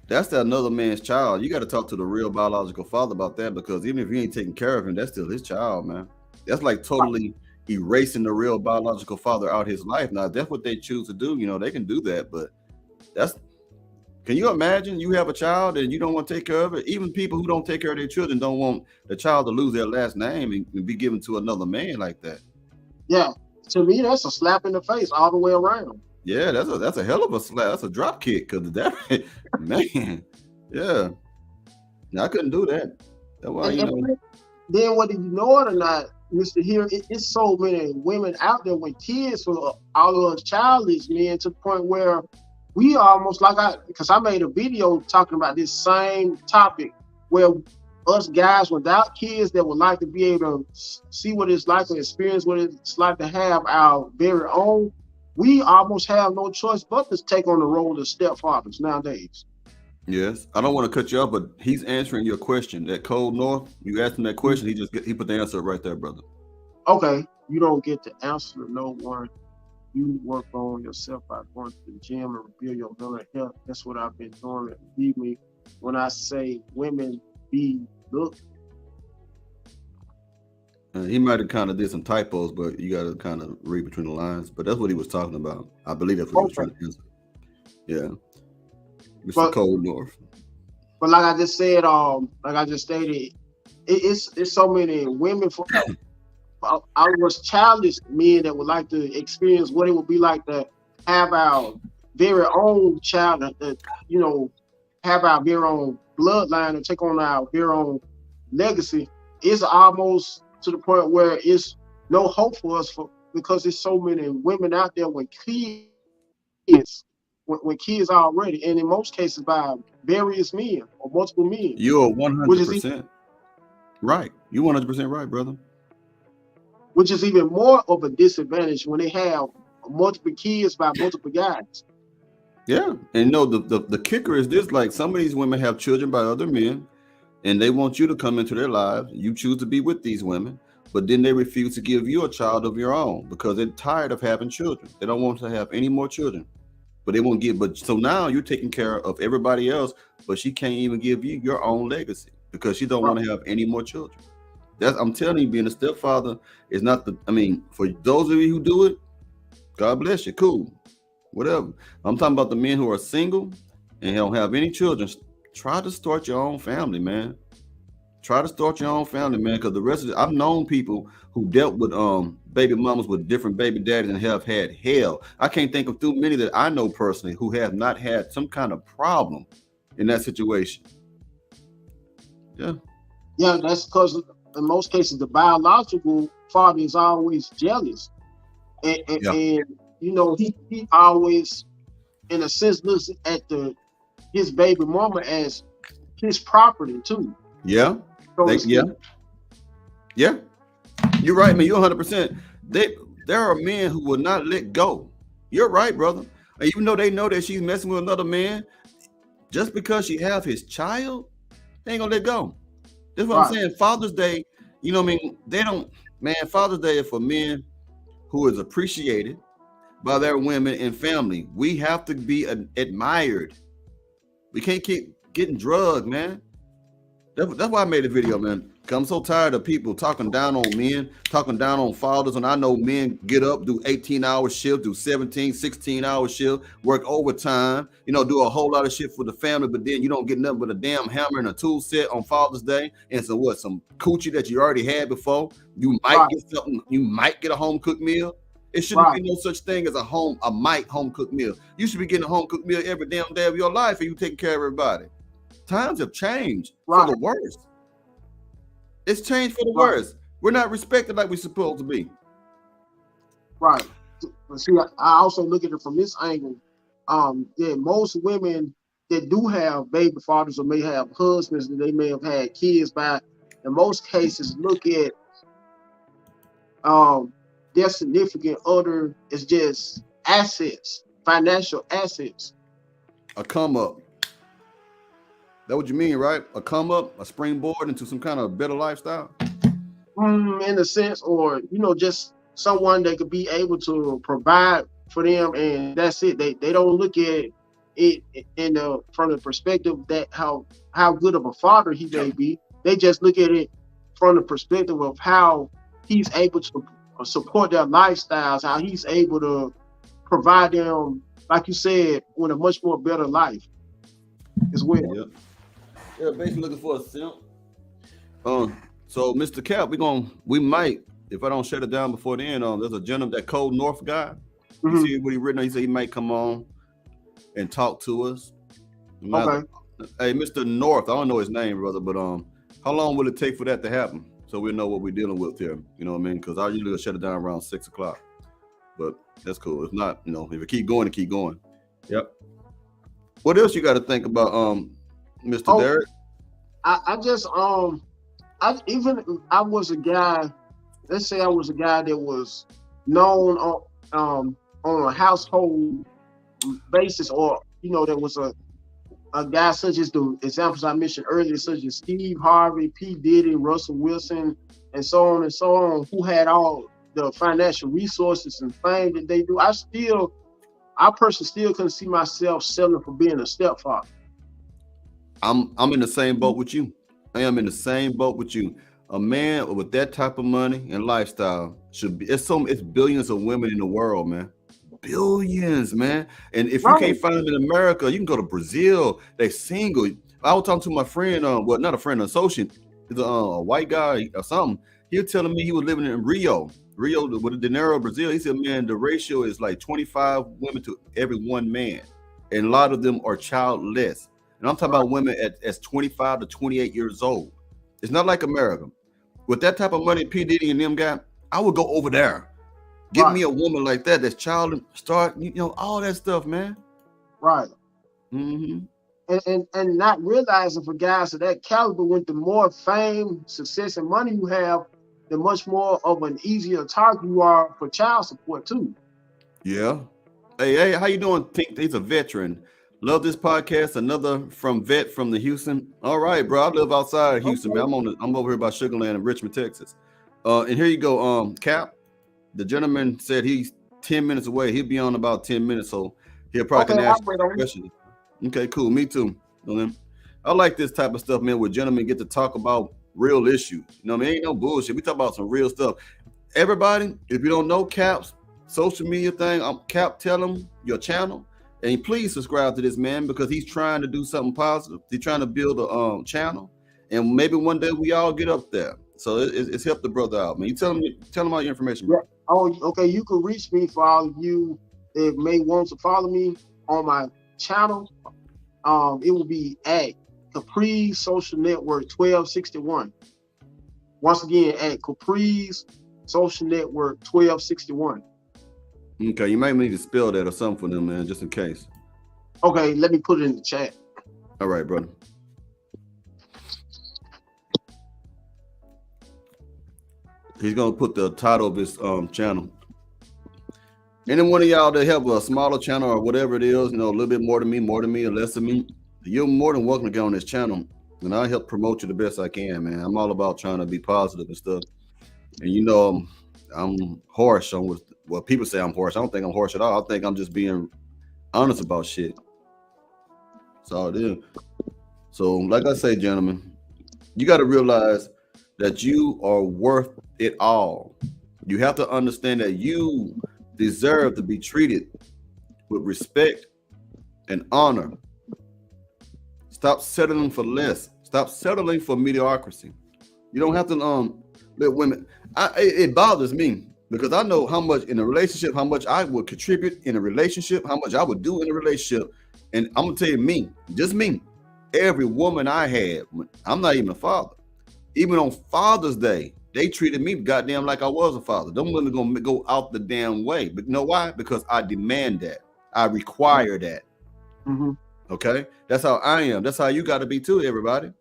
that's another man's child. You got to talk to the real biological father about that because even if you ain't taking care of him, that's still his child, man. That's like totally erasing the real biological father out of his life. Now, if that's what they choose to do, you know, they can do that, but can you imagine you have a child and you don't want to take care of it? Even people who don't take care of their children don't want the child to lose their last name and be given to another man like that. Yeah, to me, that's a slap in the face all the way around. Yeah, that's a hell of a slap. That's a drop kick because that man, yeah. No, I couldn't do that. That's why, you know. Then whether you know it or not, Mr. Here, it's so many women out there with kids for all of us childish men to the point where we almost because I made a video talking about this same topic where us guys without kids that would like to be able to see what it's like or experience what it's like to have our very own, we almost have no choice but to take on the role of stepfathers nowadays. Yes, I don't want to cut you off, but he's answering your question. That Cold North, you asked him that question, he put the answer right there, brother. Okay, you don't get to answer no one. You work on yourself by going to the gym and rebuild your mental health. That's what I've been doing. Believe me, when I say women look. He might have kind of did some typos, but you got to kind of read between the lines. But that's what he was talking about. I believe that's what he was trying to answer. Yeah. Mr. Cold North. But like I just said, like I just stated, it's so many women I was childish men that would like to experience what it would be like to have our very own child, that you know, have our very own bloodline and take on our very own legacy. It's almost to the point where it's no hope for us because there's so many women out there with kids. When kids are already, and in most cases by various men or multiple men. You're 100% right. You're 100% right, brother. Which is even more of a disadvantage when they have multiple kids by multiple guys. Yeah, and no, the kicker is this: like some of these women have children by other men, and they want you to come into their lives. You choose to be with these women, but then they refuse to give you a child of your own because they're tired of having children. They don't want to have any more children. But they won't give. But so now you're taking care of everybody else, but she can't even give you your own legacy because she don't want to have any more children. I'm telling you, being a stepfather is not for those of you who do it, God bless you, cool, whatever. I'm talking about the men who are single and don't have any children. Try to start your own family, man. Try to start your own family, man, because the rest of I've known people who dealt with baby mamas with different baby daddies and have had hell. I can't think of too many that I know personally who have not had some kind of problem in that situation. Yeah. Yeah, that's because in most cases the biological father is always jealous. And you know, he always in a sense looks at his baby mama as his property too. Yeah. So Yeah. You're right, man. You're 100%. There are men who will not let go. You're right, brother. And even though they know that she's messing with another man, just because she have his child, they ain't gonna let go. That's what I'm saying. Father's Day, you know what I mean? They don't, man, Father's Day is for men who is appreciated by their women and family. We have to be admired. We can't keep getting drugged, man. That's why I made a video, man. I'm so tired of people talking down on men, talking down on fathers. And I know men get up, do 18-hour shift, do 17, 16-hour shift, work overtime, you know, do a whole lot of shit for the family, but then you don't get nothing but a damn hammer and a tool set on Father's Day. And so what, some coochie that you already had before? You might get something, you might get a home cooked meal. It shouldn't be no such thing as a home cooked meal. You should be getting a home cooked meal every damn day of your life and you taking care of everybody. Times have changed for the worse. It's changed for the worse. We're not respected like we're supposed to be. Right. But see, I also look at it from this angle. Most women that do have baby fathers or may have husbands that they may have had kids by, in most cases, look at their significant other as just assets, financial assets. A come up. That what you mean, right? A come up, a springboard into some kind of better lifestyle? In a sense, or, you know, just someone that could be able to provide for them, and that's it. They don't look at it from the perspective that how good of a father he may be. They just look at it from the perspective of how he's able to support their lifestyles, how he's able to provide them, like you said, with a much more better life as well. Yeah, basically looking for a simp. So Mr. Cap, we might, if I don't shut it down before the end, there's a gentleman, that Cold North guy. You see what he written on? He said he might come on and talk to us. Okay. Hey, Mr. North, I don't know his name, brother, but how long will it take for that to happen? So we know what we're dealing with here. You know what I mean? Because I usually shut it down around 6 o'clock. But that's cool. If not, you know, if it keep going, it keep going. Yep. What else you got to think about, Mr. Derek? I just I was a guy. Let's say I was a guy that was known on a household basis, or you know, there was a guy such as the examples I mentioned earlier, such as Steve Harvey, P. Diddy, Russell Wilson, and so on, who had all the financial resources and fame that they do. I personally still couldn't see myself selling for being a stepfather. I'm in the same boat with you. I am in the same boat with you. A man with that type of money and lifestyle should be. It's billions of women in the world, man. Billions, man. And if you can't find them in America, you can go to Brazil. They single. I was talking to my friend, not a friend, an associate. He's a white guy or something. He was telling me he was living in Rio with the Janeiro, Brazil. He said, man, the ratio is like 25 women to every one man, and a lot of them are childless. And I'm talking about women as 25 to 28 years old. It's not like America. With that type of money P. Diddy and them got, I would go over there. Get me a woman like that that's child, start, you know, all that stuff, man. Right. And not realizing for guys of that caliber, with the more fame, success, and money you have, the much more of an easier target you are for child support too. Yeah. Hey, how you doing, Pink? He's a veteran. Love this podcast. Another from Vet from the Houston. All right, bro. I live outside of Houston, man. I'm over here by Sugar Land in Richmond, Texas. And here you go, Cap. The gentleman said he's 10 minutes away. He'll be on about 10 minutes, so he'll probably can ask questions. Okay, cool. Me too. I like this type of stuff, man, where gentlemen get to talk about real issues. You know what I mean? Ain't no bullshit. We talk about some real stuff. Everybody, if you don't know Cap's social media thing, Cap, tell him your channel. And please subscribe to this man, because he's trying to do something positive. He's trying to build a channel, and maybe one day we all get up there. So it's helped the brother out, man. You tell him all your information, bro. Yeah. Oh, okay. You can reach me for all of you that may want to follow me on my channel. It will be at Capri Social Network 1261. Once again, at Capri's Social Network 1261. Okay, you might need to spell that or something for them, man, just in case. Okay, let me put it in the chat. All right, brother. He's gonna put the title of his channel. Any one of y'all that have a smaller channel or whatever it is, you know, a little bit more than me, or less than me, you're more than welcome to get on this channel, and I'll help promote you the best I can, man. I'm all about trying to be positive and stuff. And you know, I'm harsh on what people say I'm harsh. I don't think I'm harsh at all. I think I'm just being honest about shit. That's all it is. So, like I say, gentlemen, you got to realize that you are worth it all. You have to understand that you deserve to be treated with respect and honor. Stop settling for less. Stop settling for mediocrity. You don't have to let women. It bothers me because I know how much in a relationship, how much I would contribute in a relationship, how much I would do in a relationship. And I'm gonna tell you, me, just me, every woman I had, I'm not even a father. Even on Father's Day, they treated me goddamn like I was a father. Them women gonna go out the damn way. But you know why? Because I demand that. I require that. Mm-hmm. Okay? That's how I am. That's how you got to be too, everybody.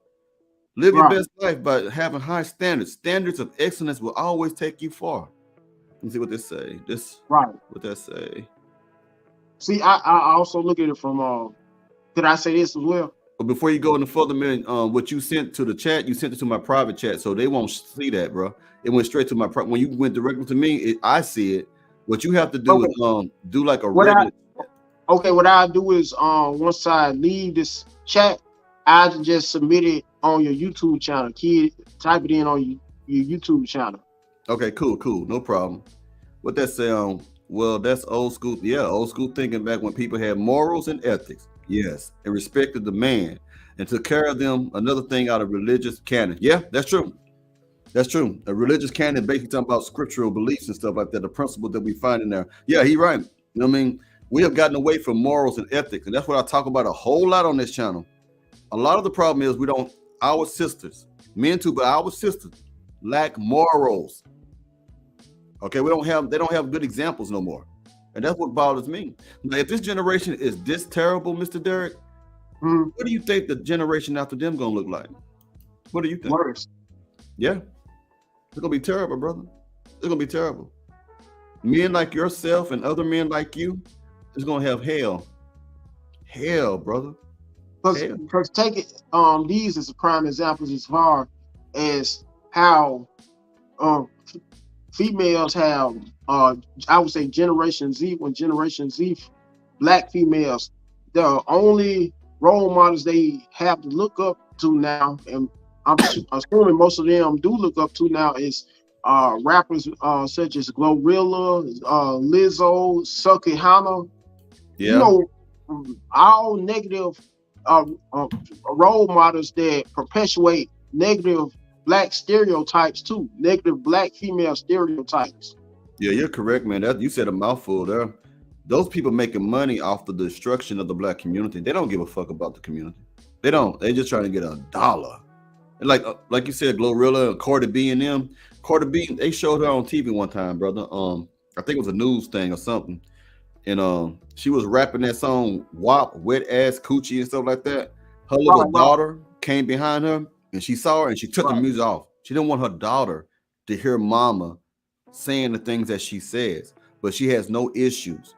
Live your best life by having high standards. Standards of excellence will always take you far. Let's see what this say. What that say. See, I also look at it from did I say this as well? But before you go any further, man, what you sent to the chat, you sent it to my private chat, so they won't see that, bro. It went straight to my private. When you went directly to me, I see it. What you have to do is do like a regular. What I do is once I leave this chat, I just submit it on your YouTube channel. Type it in on your YouTube channel. Okay, cool, no problem. What that say? Well, that's old school. Yeah, old school thinking back when people had morals and ethics. Yes, and respected the man and took care of them. Another thing out of religious canon. Yeah, that's true. That's true. A religious canon basically talking about scriptural beliefs and stuff like that, the principle that we find in there. Yeah, he's right. You know what I mean? We have gotten away from morals and ethics, and that's what I talk about a whole lot on this channel. A lot of the problem is our sisters, men too, but our sisters lack morals. Okay, they don't have good examples no more. And that's what bothers me. Now, if this generation is this terrible, Mr. Derek, what do you think the generation after them gonna look like? What do you think? Worse. Yeah. It's gonna be terrible, brother. It's gonna be terrible. Men like yourself and other men like you is gonna have hell. Hell, brother. Because take it, these as a prime examples as far as how females have I would say Generation Z, when Generation Z, black females, the only role models they have to look up to now, and I'm assuming most of them do look up to now, is rappers such as Glorilla, Lizzo, Suki Hana. Yeah. You know, all negative role models that perpetuate negative black stereotypes too, negative black female stereotypes. Yeah, you're correct, man. You said a mouthful there. Those people making money off the destruction of the black community. They don't give a fuck about the community. They don't. They're just trying to get $1. And like you said, Glorilla, Cardi B and them. Cardi B, they showed her on TV one time, brother. I think it was a news thing or something. And she was rapping that song WAP, Wet Ass Coochie and stuff like that. Her little daughter came behind her and she saw her and she took the music off. She didn't want her daughter to hear mama saying the things that she says, but she has no issues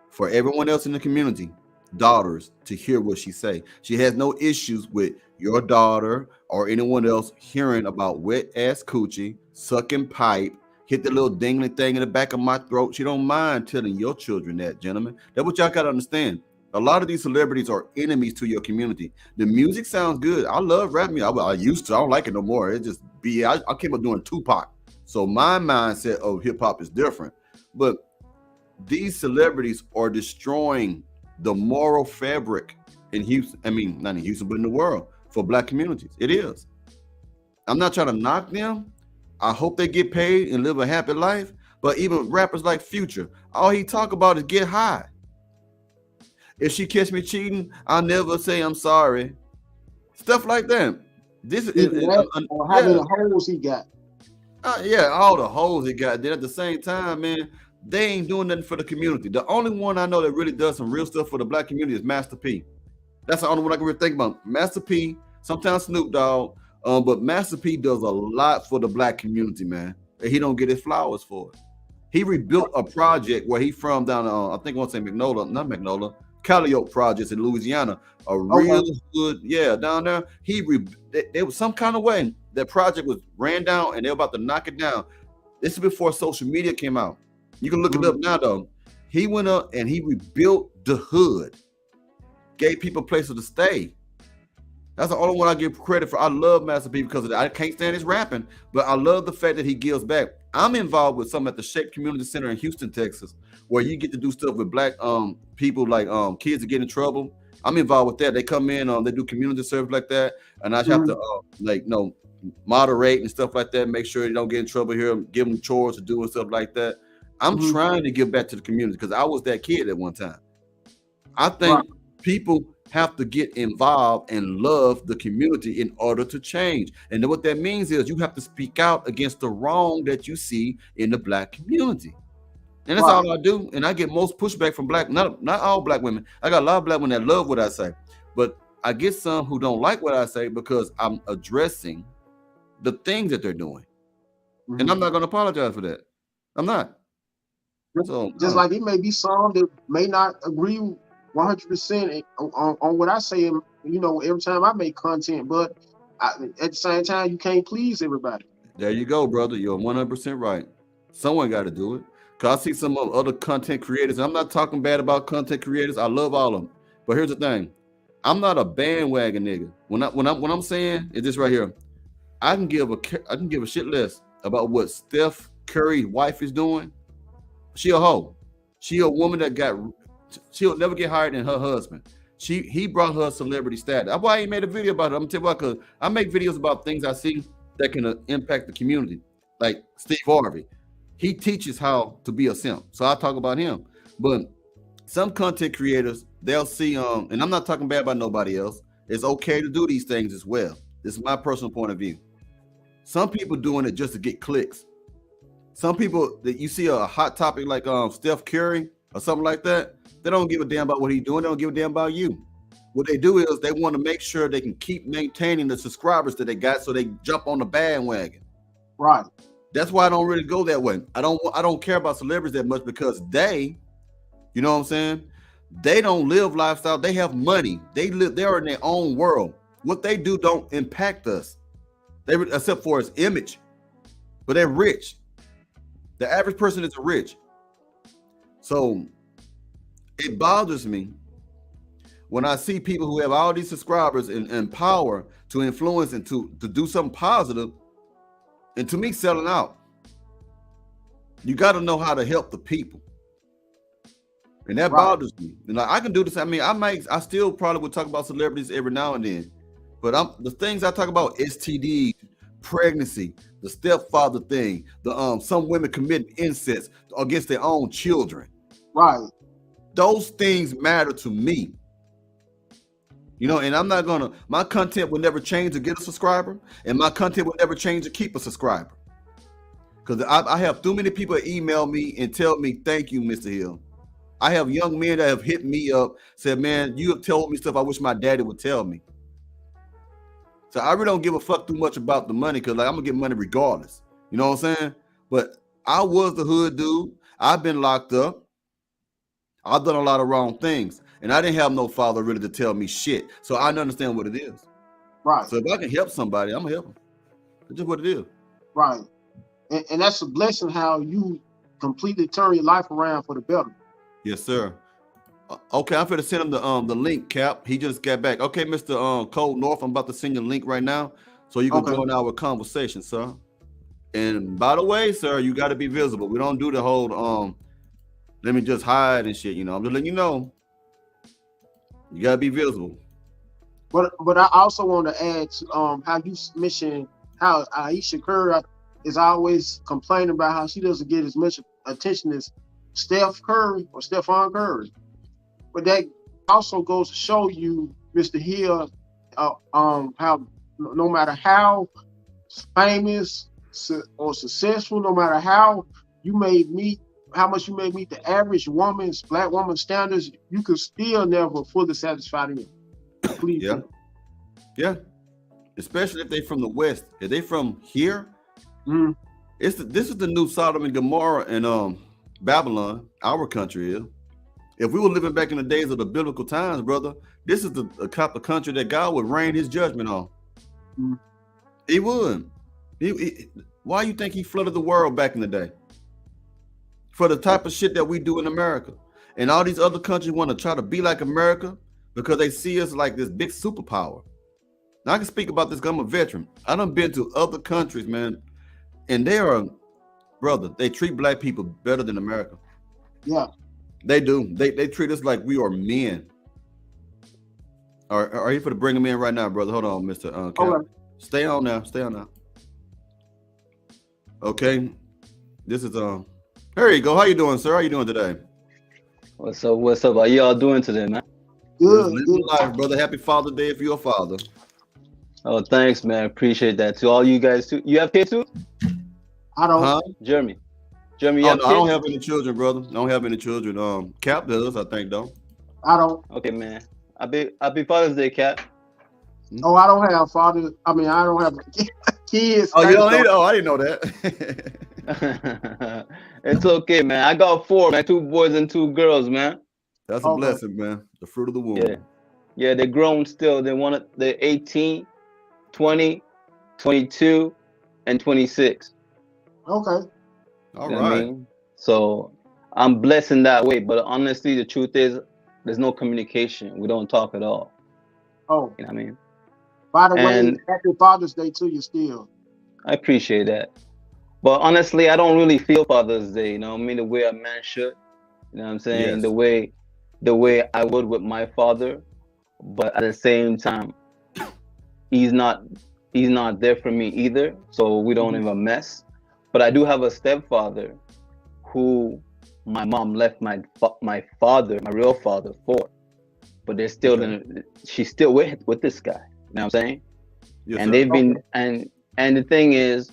for everyone else in the community, daughters, to hear what she say. She has no issues with your daughter or anyone else hearing about wet ass coochie, sucking pipe, hit the little dingling thing in the back of my throat. She don't mind telling your children that, gentlemen. That's what y'all got to understand. A lot of these celebrities are enemies to your community. The music sounds good. I love rap music. I used to. I don't like it no more. It just be. I came up doing Tupac. So my mindset of hip hop is different. But these celebrities are destroying the moral fabric in Houston. I mean, not in Houston, but in the world for black communities. It is. I'm not trying to knock them. I hope they get paid and live a happy life. But even rappers like Future, all he talk about is get high. If she catch me cheating, I'll never say I'm sorry. Stuff like that. This is or how many holes he got. Yeah, all the holes he got. Then at the same time, man, they ain't doing nothing for the community. The only one I know that really does some real stuff for the black community is Master P. That's the only one I can really think about. Master P, sometimes Snoop Dogg, but Master P does a lot for the black community, man. And he don't get his flowers for it. He rebuilt a project where he from down, I think I want to say Magnolia, Calliope projects in Louisiana. A real good, yeah, down there. There was some kind of way that project was ran down and they were about to knock it down. This is before social media came out. You can look it up now, though. He went up and he rebuilt the hood, gave people places to stay. That's the only one I give credit for. I love Master P because of that. I can't stand his rapping, but I love the fact that he gives back. I'm involved with something at the Shape Community Center in Houston, Texas, where you get to do stuff with black people, like kids that get in trouble. I'm involved with that. They come in, they do community service like that, and I have to moderate and stuff like that, make sure you don't get in trouble here, give them chores to do and stuff like that. I'm trying to give back to the community because I was that kid at one time. I think people have to get involved and love the community in order to change. And then what that means is you have to speak out against the wrong that you see in the black community. And that's all I do. And I get most pushback from not all black women. I got a lot of black women that love what I say, but I get some who don't like what I say because I'm addressing the things that they're doing. And I'm not going to apologize for that. I'm not. So, just like it may be some that may not agree 100% on what I say, every time I make content, but at the same time, you can't please everybody. There you go, brother. You're 100% right. Someone got to do it. Because I see some of other content creators. I'm not talking bad about content creators. I love all of them. But here's the thing. I'm not a bandwagon nigga. When I'm saying is this right here. I can give a shit less about what Steph Curry's wife is doing. She a hoe. She a woman that she'll never get higher than her husband. He brought her celebrity status. That's why I ain't made a video about it. I'm gonna tell you why, because I make videos about things I see that can impact the community. Like Steve Harvey. He teaches how to be a simp. So I talk about him. But some content creators, they'll see, and I'm not talking bad about nobody else. It's okay to do these things as well. This is my personal point of view. Some people doing it just to get clicks. Some people that you see a hot topic like Steph Curry or something like that, they don't give a damn about what he's doing. They don't give a damn about you. What they do is they want to make sure they can keep maintaining the subscribers that they got, so they jump on the bandwagon. Right. That's why I don't really go that way. I don't care about celebrities that much because they, you know what I'm saying? They don't live lifestyle. They have money. They're in their own world. What they do don't impact us. Except for his image. But they're rich. The average person is rich. So it bothers me when I see people who have all these subscribers and power to influence and to do something positive, and to me, selling out. You got to know how to help the people. And that bothers me. And I can do this. I mean, I still probably would talk about celebrities every now and then. But the things I talk about, STDs, pregnancy, the stepfather thing, some women committing incest against their own children. Right. Those things matter to me. And I'm not gonna, my content will never change to get a subscriber, and my content will never change to keep a subscriber. Because I have too many people email me and tell me, thank you, Mr. Hill. I have young men that have hit me up, said, man, you have told me stuff I wish my daddy would tell me. So I really don't give a fuck too much about the money, because I'm gonna get money regardless. You know what I'm saying? But I was the hood dude. I've been locked up. I've done a lot of wrong things. And I didn't have no father really to tell me shit. So I understand what it is. Right. So if I can help somebody, I'm gonna help them. It's just what it is. Right. And that's a blessing how you completely turn your life around for the better. Yes, sir. Okay, I'm finna send him the link, Cap. He just got back. Okay, Mr. Cole North, I'm about to send you a link right now so you can join our conversation, sir. And by the way, sir, you got to be visible. We don't do the whole let me just hide and shit. I'm just letting you know. You gotta be visible. But I also want to add to how you mentioned how Aisha Curry is always complaining about how she doesn't get as much attention as Steph Curry or Stephon Curry. But that also goes to show you, Mr. Hill, how no matter how famous or successful, no matter how you may meet, how much you may meet the average woman's, black woman standards, you could still never fully satisfy them. Please. Yeah. Especially if they from the West. If they from here, this is the new Sodom and Gomorrah and Babylon, our country is. If we were living back in the days of the biblical times, brother, this is the type of country that God would rain his judgment on. He would. Why you think he flooded the world back in the day? For the type of shit that we do in America. And all these other countries want to try to be like America because they see us like this big superpower. Now I can speak about this because I'm a veteran. I done been to other countries, man, and they are, brother, they treat black people better than America. Yeah. They do. They treat us like we are men. Are you for to bring them in right now, brother? Hold on, Mr. Right. Stay on now. Okay. This is there you go. How you doing, sir? How you doing today? What's up? How y'all doing today, man? Good. Living life, brother. Happy Father's Day if you're a father. Oh, thanks, man. Appreciate that. To all you guys too. You have kids too? I don't. Jeremy, you have kids? I don't have any children, brother. I don't have any children. Cap does, I think, though. I don't. Okay, man. Happy Father's Day, Cap. Oh, I don't have father. I mean, I don't have kids. Oh, you don't need? Oh, I didn't know that. It's okay, man. I got 4, man. 2 boys and 2 girls, man. That's a blessing, man. The fruit of the womb. Yeah, they're grown still. They're 18, 20, 22, and 26. Okay. All you know right. what I mean? So I'm blessed in that way. But honestly, the truth is, there's no communication. We don't talk at all. Oh. You know what I mean? By the way, happy Father's Day to you still. I appreciate that. But honestly, I don't really feel Father's Day, you know what I mean? The way a man should. You know what I'm saying? Yes. The way I would with my father. But at the same time, he's not there for me either. So we don't even mess. But I do have a stepfather who my mom left my father, my real father, for. But they're still she's still with this guy. You know what I'm saying? Yes, and sir. they've been and the thing is,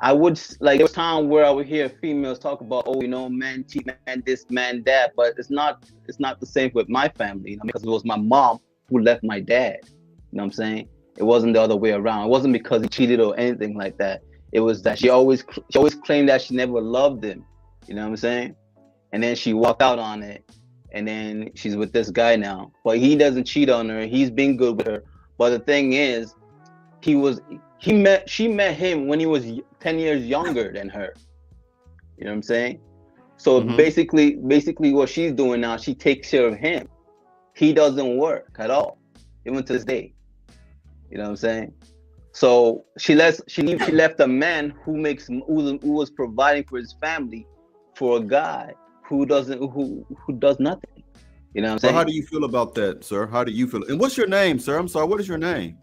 I would like, there was time where I would hear females talk about, oh, you know, man cheat, man this, man that, but it's not the same with my family, you know, because it was my mom who left my dad. You know what I'm saying? It wasn't the other way around. It wasn't because he cheated or anything like that. It was that she always claimed that she never loved him. You know what I'm saying? And then she walked out on it, and then she's with this guy now. But he doesn't cheat on her. He's been good with her. But the thing is, she met him when he was 10 years younger than her. You know what I'm saying? So basically what she's doing now, she takes care of him. He doesn't work at all, even to this day. You know what I'm saying? So she left a man who was providing for his family for a guy who does nothing. You know what I'm saying? How do you feel about that, sir? How do you feel? And what's your name, sir? I'm sorry. What is your name?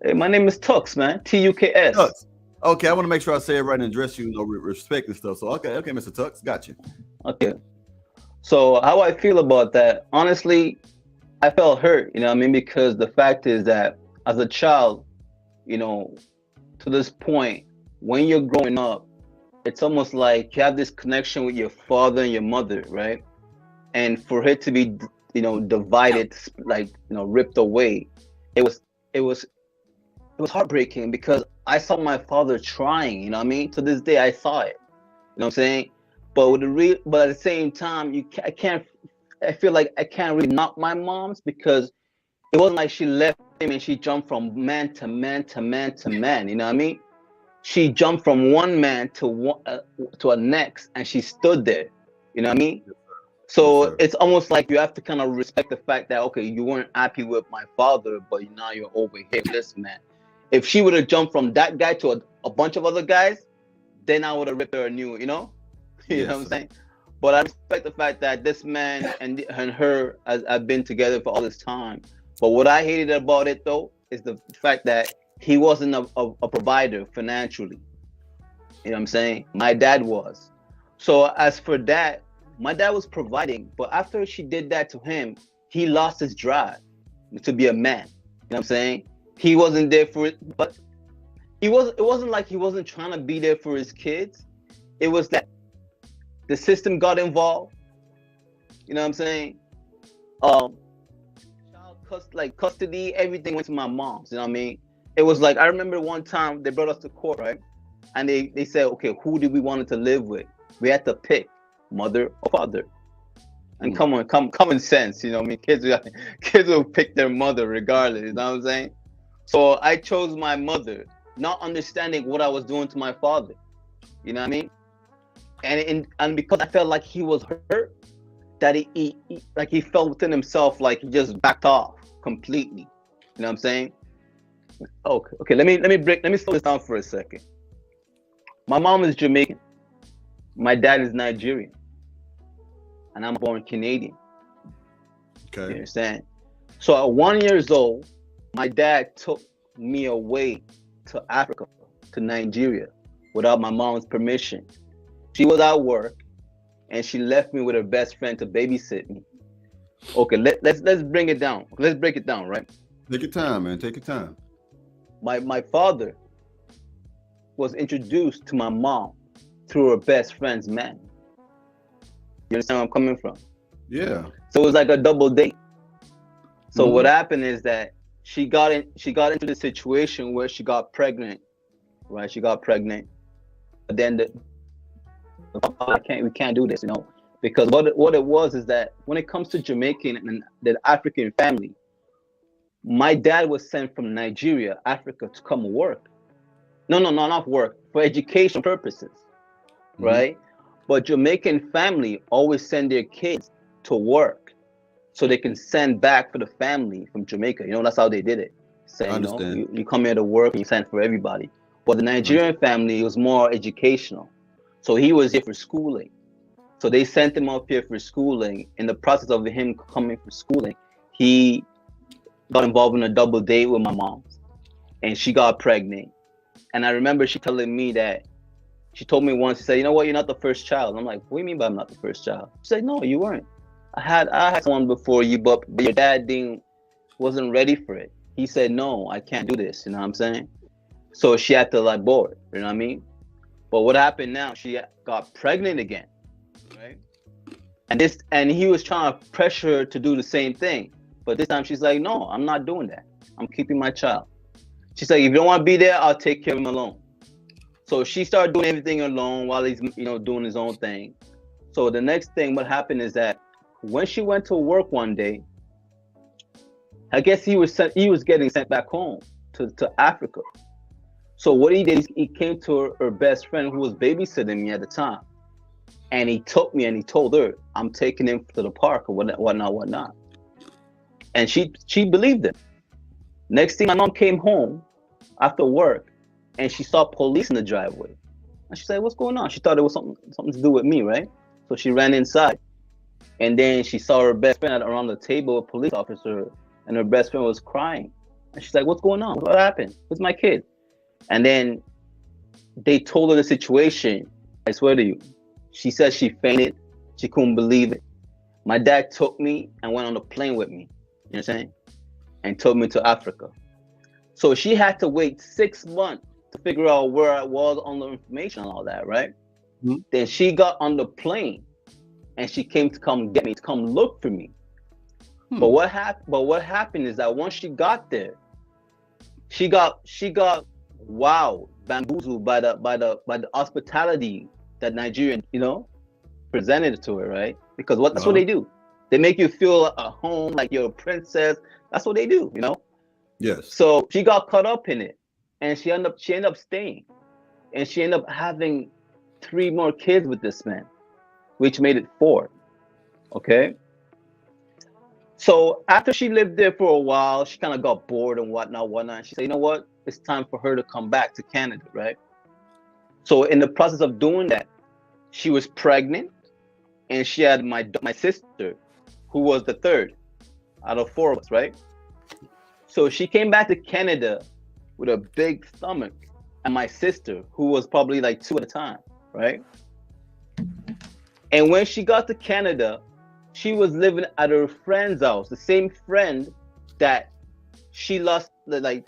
Hey, my name is Tux, man. Tuks. Tux. Okay, I want to make sure I say it right and address you, respect and stuff. So okay, Mr. Tux, got you. Okay. So how I feel about that? Honestly, I felt hurt. You know what I mean? Because the fact is that as a child, you know, to this point, when you're growing up, it's almost like you have this connection with your father and your mother, right? And for it to be, you know, divided, like, you know, ripped away, it was heartbreaking because I saw my father trying, you know what I mean? To this day, I saw it, you know what I'm saying? But at the same time, I feel like I can't really knock my mom's, because it wasn't like she left him and she jumped from man to man to man to man, you know what I mean? She jumped from one man to a next, and she stood there, you know what I mean? So it's almost like you have to kind of respect the fact that, okay, you weren't happy with my father, but now you're over here with this man. If she would have jumped from that guy to a bunch of other guys, then I would have ripped her a new, you know? You know what I'm saying? But I respect the fact that this man and her have been together for all this time. But what I hated about it, though, is the fact that he wasn't a provider financially. You know what I'm saying? My dad was. So as for that, my dad was providing, but after she did that to him, he lost his drive to be a man. You know what I'm saying? He wasn't there for it, but it wasn't like he wasn't trying to be there for his kids. It was that the system got involved. You know what I'm saying? Child custody, everything went to my mom's. You know what I mean? It was like, I remember one time they brought us to court, right? And they said, okay, who did we want to live with? We had to pick mother or father. And common sense, you know what I mean? Kids will pick their mother regardless, you know what I'm saying? So I chose my mother, not understanding what I was doing to my father. You know what I mean? And because I felt like he was hurt, that he felt within himself, like he just backed off completely. You know what I'm saying? Okay. Let me slow this down for a second. My mom is Jamaican. My dad is Nigerian. And I'm born Canadian. Okay. You understand? So at 1 year old, my dad took me away to Africa, to Nigeria, without my mom's permission. She was at work, and she left me with her best friend to babysit me. Okay, let's bring it down. Let's break it down, right? Take your time, man. Take your time. My father was introduced to my mom through her best friend's man. You understand where I'm coming from? Yeah. So it was like a double date. So what happened is that she got into the situation where she got pregnant, right? She got pregnant, but then we can't do this, you know, because what it was is that when it comes to Jamaican and the African family, my dad was sent from Nigeria, Africa, to come work. No, not work, for education purposes, right? But Jamaican family always send their kids to work so they can send back for the family from Jamaica. You know, that's how they did it. Saying, I understand. you come here to work and you send for everybody. But the Nigerian family was more educational. So he was here for schooling. So they sent him up here for schooling. In the process of him coming for schooling, he got involved in a double date with my mom. And she got pregnant. And I remember she telling me that, she told me once, she said, you know what, you're not the first child. I'm like, what do you mean by I'm not the first child? She said, no, you weren't. I had someone before you, but your dad wasn't ready for it. He said, no, I can't do this. You know what I'm saying? So she had to like board, you know what I mean? But what happened now, she got pregnant again, right? And he was trying to pressure her to do the same thing. But this time she's like, no, I'm not doing that. I'm keeping my child. She's like, if you don't want to be there, I'll take care of him alone. So she started doing everything alone while he's, doing his own thing. So the next thing, what happened is that when she went to work one day, I guess he was getting sent back home to Africa. So what he did is he came to her best friend who was babysitting me at the time. And he took me and he told her, I'm taking him to the park or whatnot. And she believed him. Next thing, my mom came home after work and she saw police in the driveway. And she said, what's going on? She thought it was something to do with me, right? So she ran inside. And then she saw her best friend around the table, a police officer, and her best friend was crying. And she's like, what's going on? What happened? Where's my kid? And then they told her the situation. I swear to you. She said she fainted. She couldn't believe it. My dad took me and went on the plane with me. You know what I'm saying? And took me to Africa. So she had to wait 6 months to figure out where I was on the information and all that, right? Then she got on the plane and she came to come get me, to come look for me. But what happened is that once she got there, she got bamboozled by the hospitality that Nigerian, presented to her, right? Because that's what they do. They make you feel at home, like you're a princess. That's what they do, Yes. So she got caught up in it, and she ended up staying, and she ended up having 3 more kids with this man, which made it 4. Okay. So after she lived there for a while, she kind of got bored and whatnot. She said, you know what? It's time for her to come back to Canada, right? So in the process of doing that, she was pregnant, and she had my sister, who was the 3rd out of 4 of us, right? So she came back to Canada with a big stomach, and my sister, who was probably like 2 at the time, right? And when she got to Canada, she was living at her friend's house, the same friend that she lost, like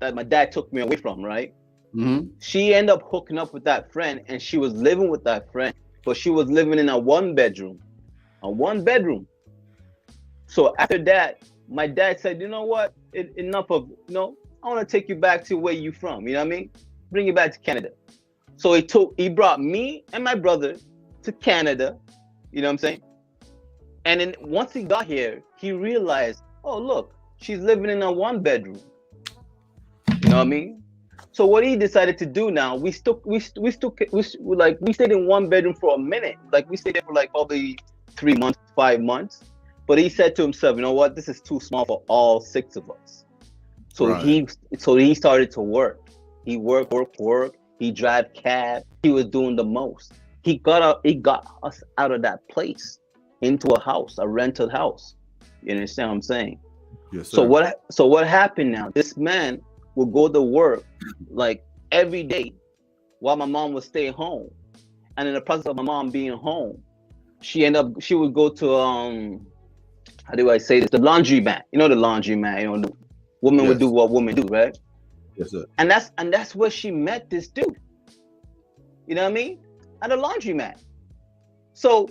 that my dad took me away from, right? Mm-hmm. She ended up hooking up with that friend, and she was living with that friend, but she was living in a one bedroom. So after that, my dad said, you know what? Enough of, I want to take you back to where you from. You know what I mean? Bring you back to Canada. So he brought me and my brother to Canada. You know what I'm saying? And then once he got here, he realized, oh, look, she's living in a one bedroom. You know what I mean? So what he decided to do now, we stayed in one bedroom for a minute. Like we stayed there for like probably 3 months, 5 months. But he said to himself, you know what? This is too small for all 6 of us. So Right. he started to work. He worked. He drive cab. He was doing the most. He got us out of that place into a house, a rented house. You understand what I'm saying? Yes, sir. So what happened now? This man would go to work like every day while my mom would stay home. And in the process of my mom being home, she would go to how do I say this? The laundromat. You know the laundromat. The woman would do what women do, right? Yes, sir. And that's where she met this dude. You know what I mean? At a laundromat. So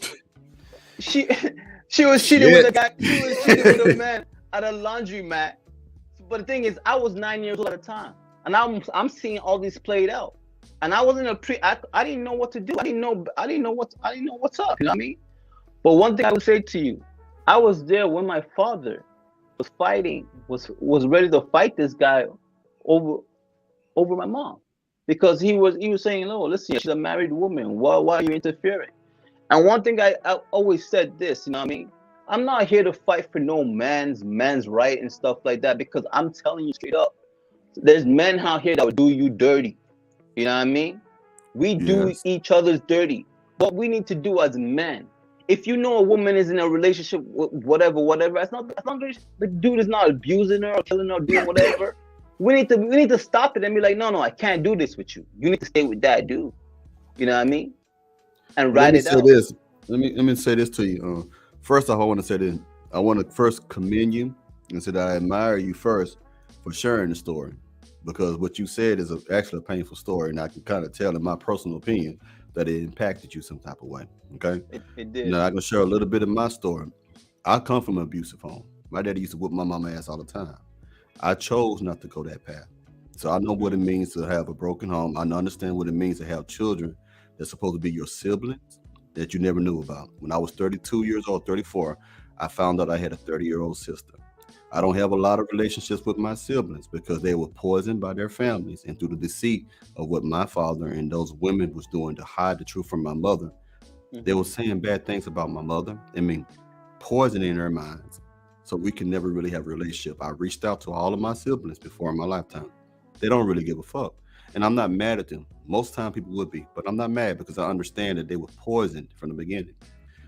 she was cheating with a guy. She was cheating with a man at a laundromat. But the thing is, I was 9 years old at the time, and I'm seeing all this played out. And I wasn't I didn't know what to do. I didn't know what's up. You know what I mean? But one thing I would say to you, I was there when my father was ready to fight this guy over my mom, because he was saying, no, listen, she's a married woman. Why are you interfering? And one thing I always said this, you know what I mean? I'm not here to fight for no man's right and stuff like that, because I'm telling you straight up, there's men out here that will do you dirty. You know what I mean? We do each other's dirty. What we need to do as men, if you know a woman is in a relationship, whatever, as long as the dude is not abusing her or killing her or doing whatever, we need to stop it and be like, no, I can't do this with you. You need to stay with that dude. You know what I mean? And ride it out. Let me say this to you. First off, I want to say this. I want to first commend you and say that I admire you first for sharing the story, because what you said is actually a painful story, and I can kind of tell in my personal opinion that it impacted you some type of way. Okay, it did. Now I can share a little bit of my story. I come from an abusive home. My daddy used to whoop my mama ass all the time. I chose not to go that path, so I know what it means to have a broken home. I understand what it means to have children that's supposed to be your siblings that you never knew about. When I was 32 years old, 34, I found out I had a 30-year-old sister. I don't have a lot of relationships with my siblings because they were poisoned by their families, and through the deceit of what my father and those women was doing to hide the truth from my mother, they were saying bad things about my mother. I mean, poisoning their minds. So we can never really have a relationship. I reached out to all of my siblings before in my lifetime. They don't really give a fuck. And I'm not mad at them. Most time people would be, but I'm not mad because I understand that they were poisoned from the beginning.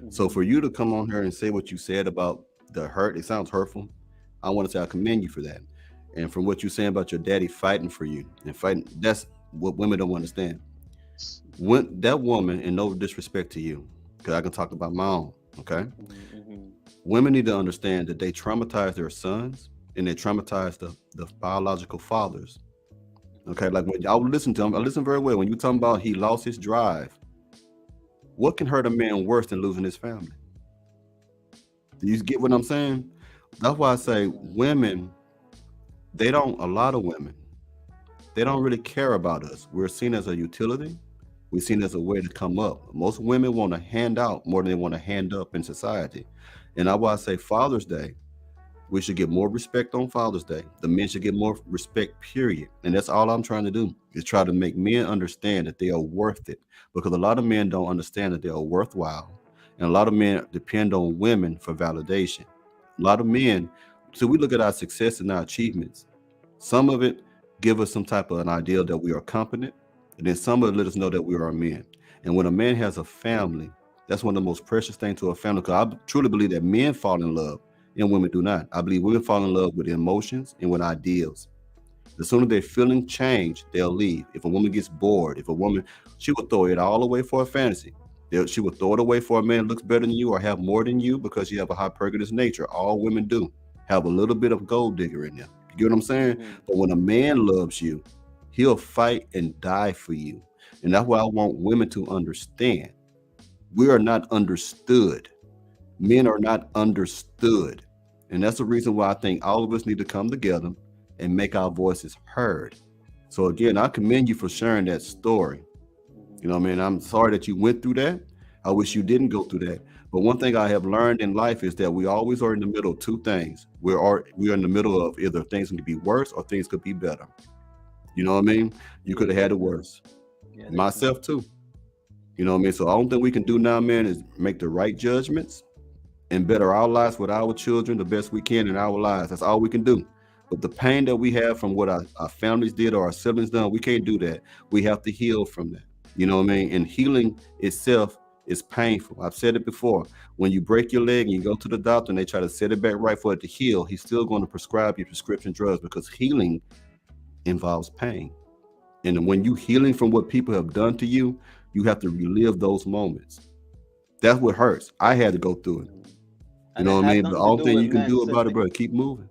So for you to come on here and say what you said about the hurt, it sounds hurtful. I want to say I commend you for that. And from what you're saying about your daddy fighting for you and fighting, that's what women don't understand. When that woman, and no disrespect to you, because I can talk about my own, okay? Women need to understand that they traumatize their sons and they traumatize the biological fathers. Okay, like when I would listen to him, I listen very well. When you talking about he lost his drive, what can hurt a man worse than losing his family? Do you get what I'm saying? That's why I say women, a lot of women, they don't really care about us. We're seen as a utility. We're seen as a way to come up. Most women want to hand out more than they want to hand up in society. And that's why I say Father's Day, we should get more respect on Father's Day. The men should get more respect, period. And that's all I'm trying to do, is try to make men understand that they are worth it. Because a lot of men don't understand that they are worthwhile. And a lot of men depend on women for validation. A lot of men, so we look at our success and our achievements. Some of it give us some type of an idea that we are competent. And then some of it let us know that we are men. And when a man has a family, that's one of the most precious things to a family. Because I truly believe that men fall in love and women do not. I believe women fall in love with emotions and with ideals. As soon as they're feeling change, they'll leave. If a woman gets bored, if a woman, she will throw it all away for a fantasy. She will throw it away for a man that looks better than you or have more than you because you have a hypergamous nature. All women do have a little bit of gold digger in them. You get what I'm saying? But when a man loves you, he'll fight and die for you. And that's why I want women to understand. We are not understood. Men are not understood. And that's the reason why I think all of us need to come together and make our voices heard. So again, I commend you for sharing that story. You know what I mean? I'm sorry that you went through that. I wish you didn't go through that. But one thing I have learned in life is that we always are in the middle of two things. We are in the middle of either things could be worse or things could be better. You know what I mean? You could have had it worse. Yeah, myself too. You know what I mean? So all thing we can do now, man, is make the right judgments and better our lives with our children the best we can in our lives. That's all we can do. But the pain that we have from what our families did or our siblings done, we can't do that. We have to heal from that. You know what I mean? And healing itself is painful. I've said it before. When you break your leg and you go to the doctor and they try to set it back right for it to heal, he's still going to prescribe you prescription drugs because healing involves pain. And when you healing from what people have done to you, you have to relive those moments. That's what hurts. I had to go through it. You know what I mean? The only thing you can do about it, bro, keep moving.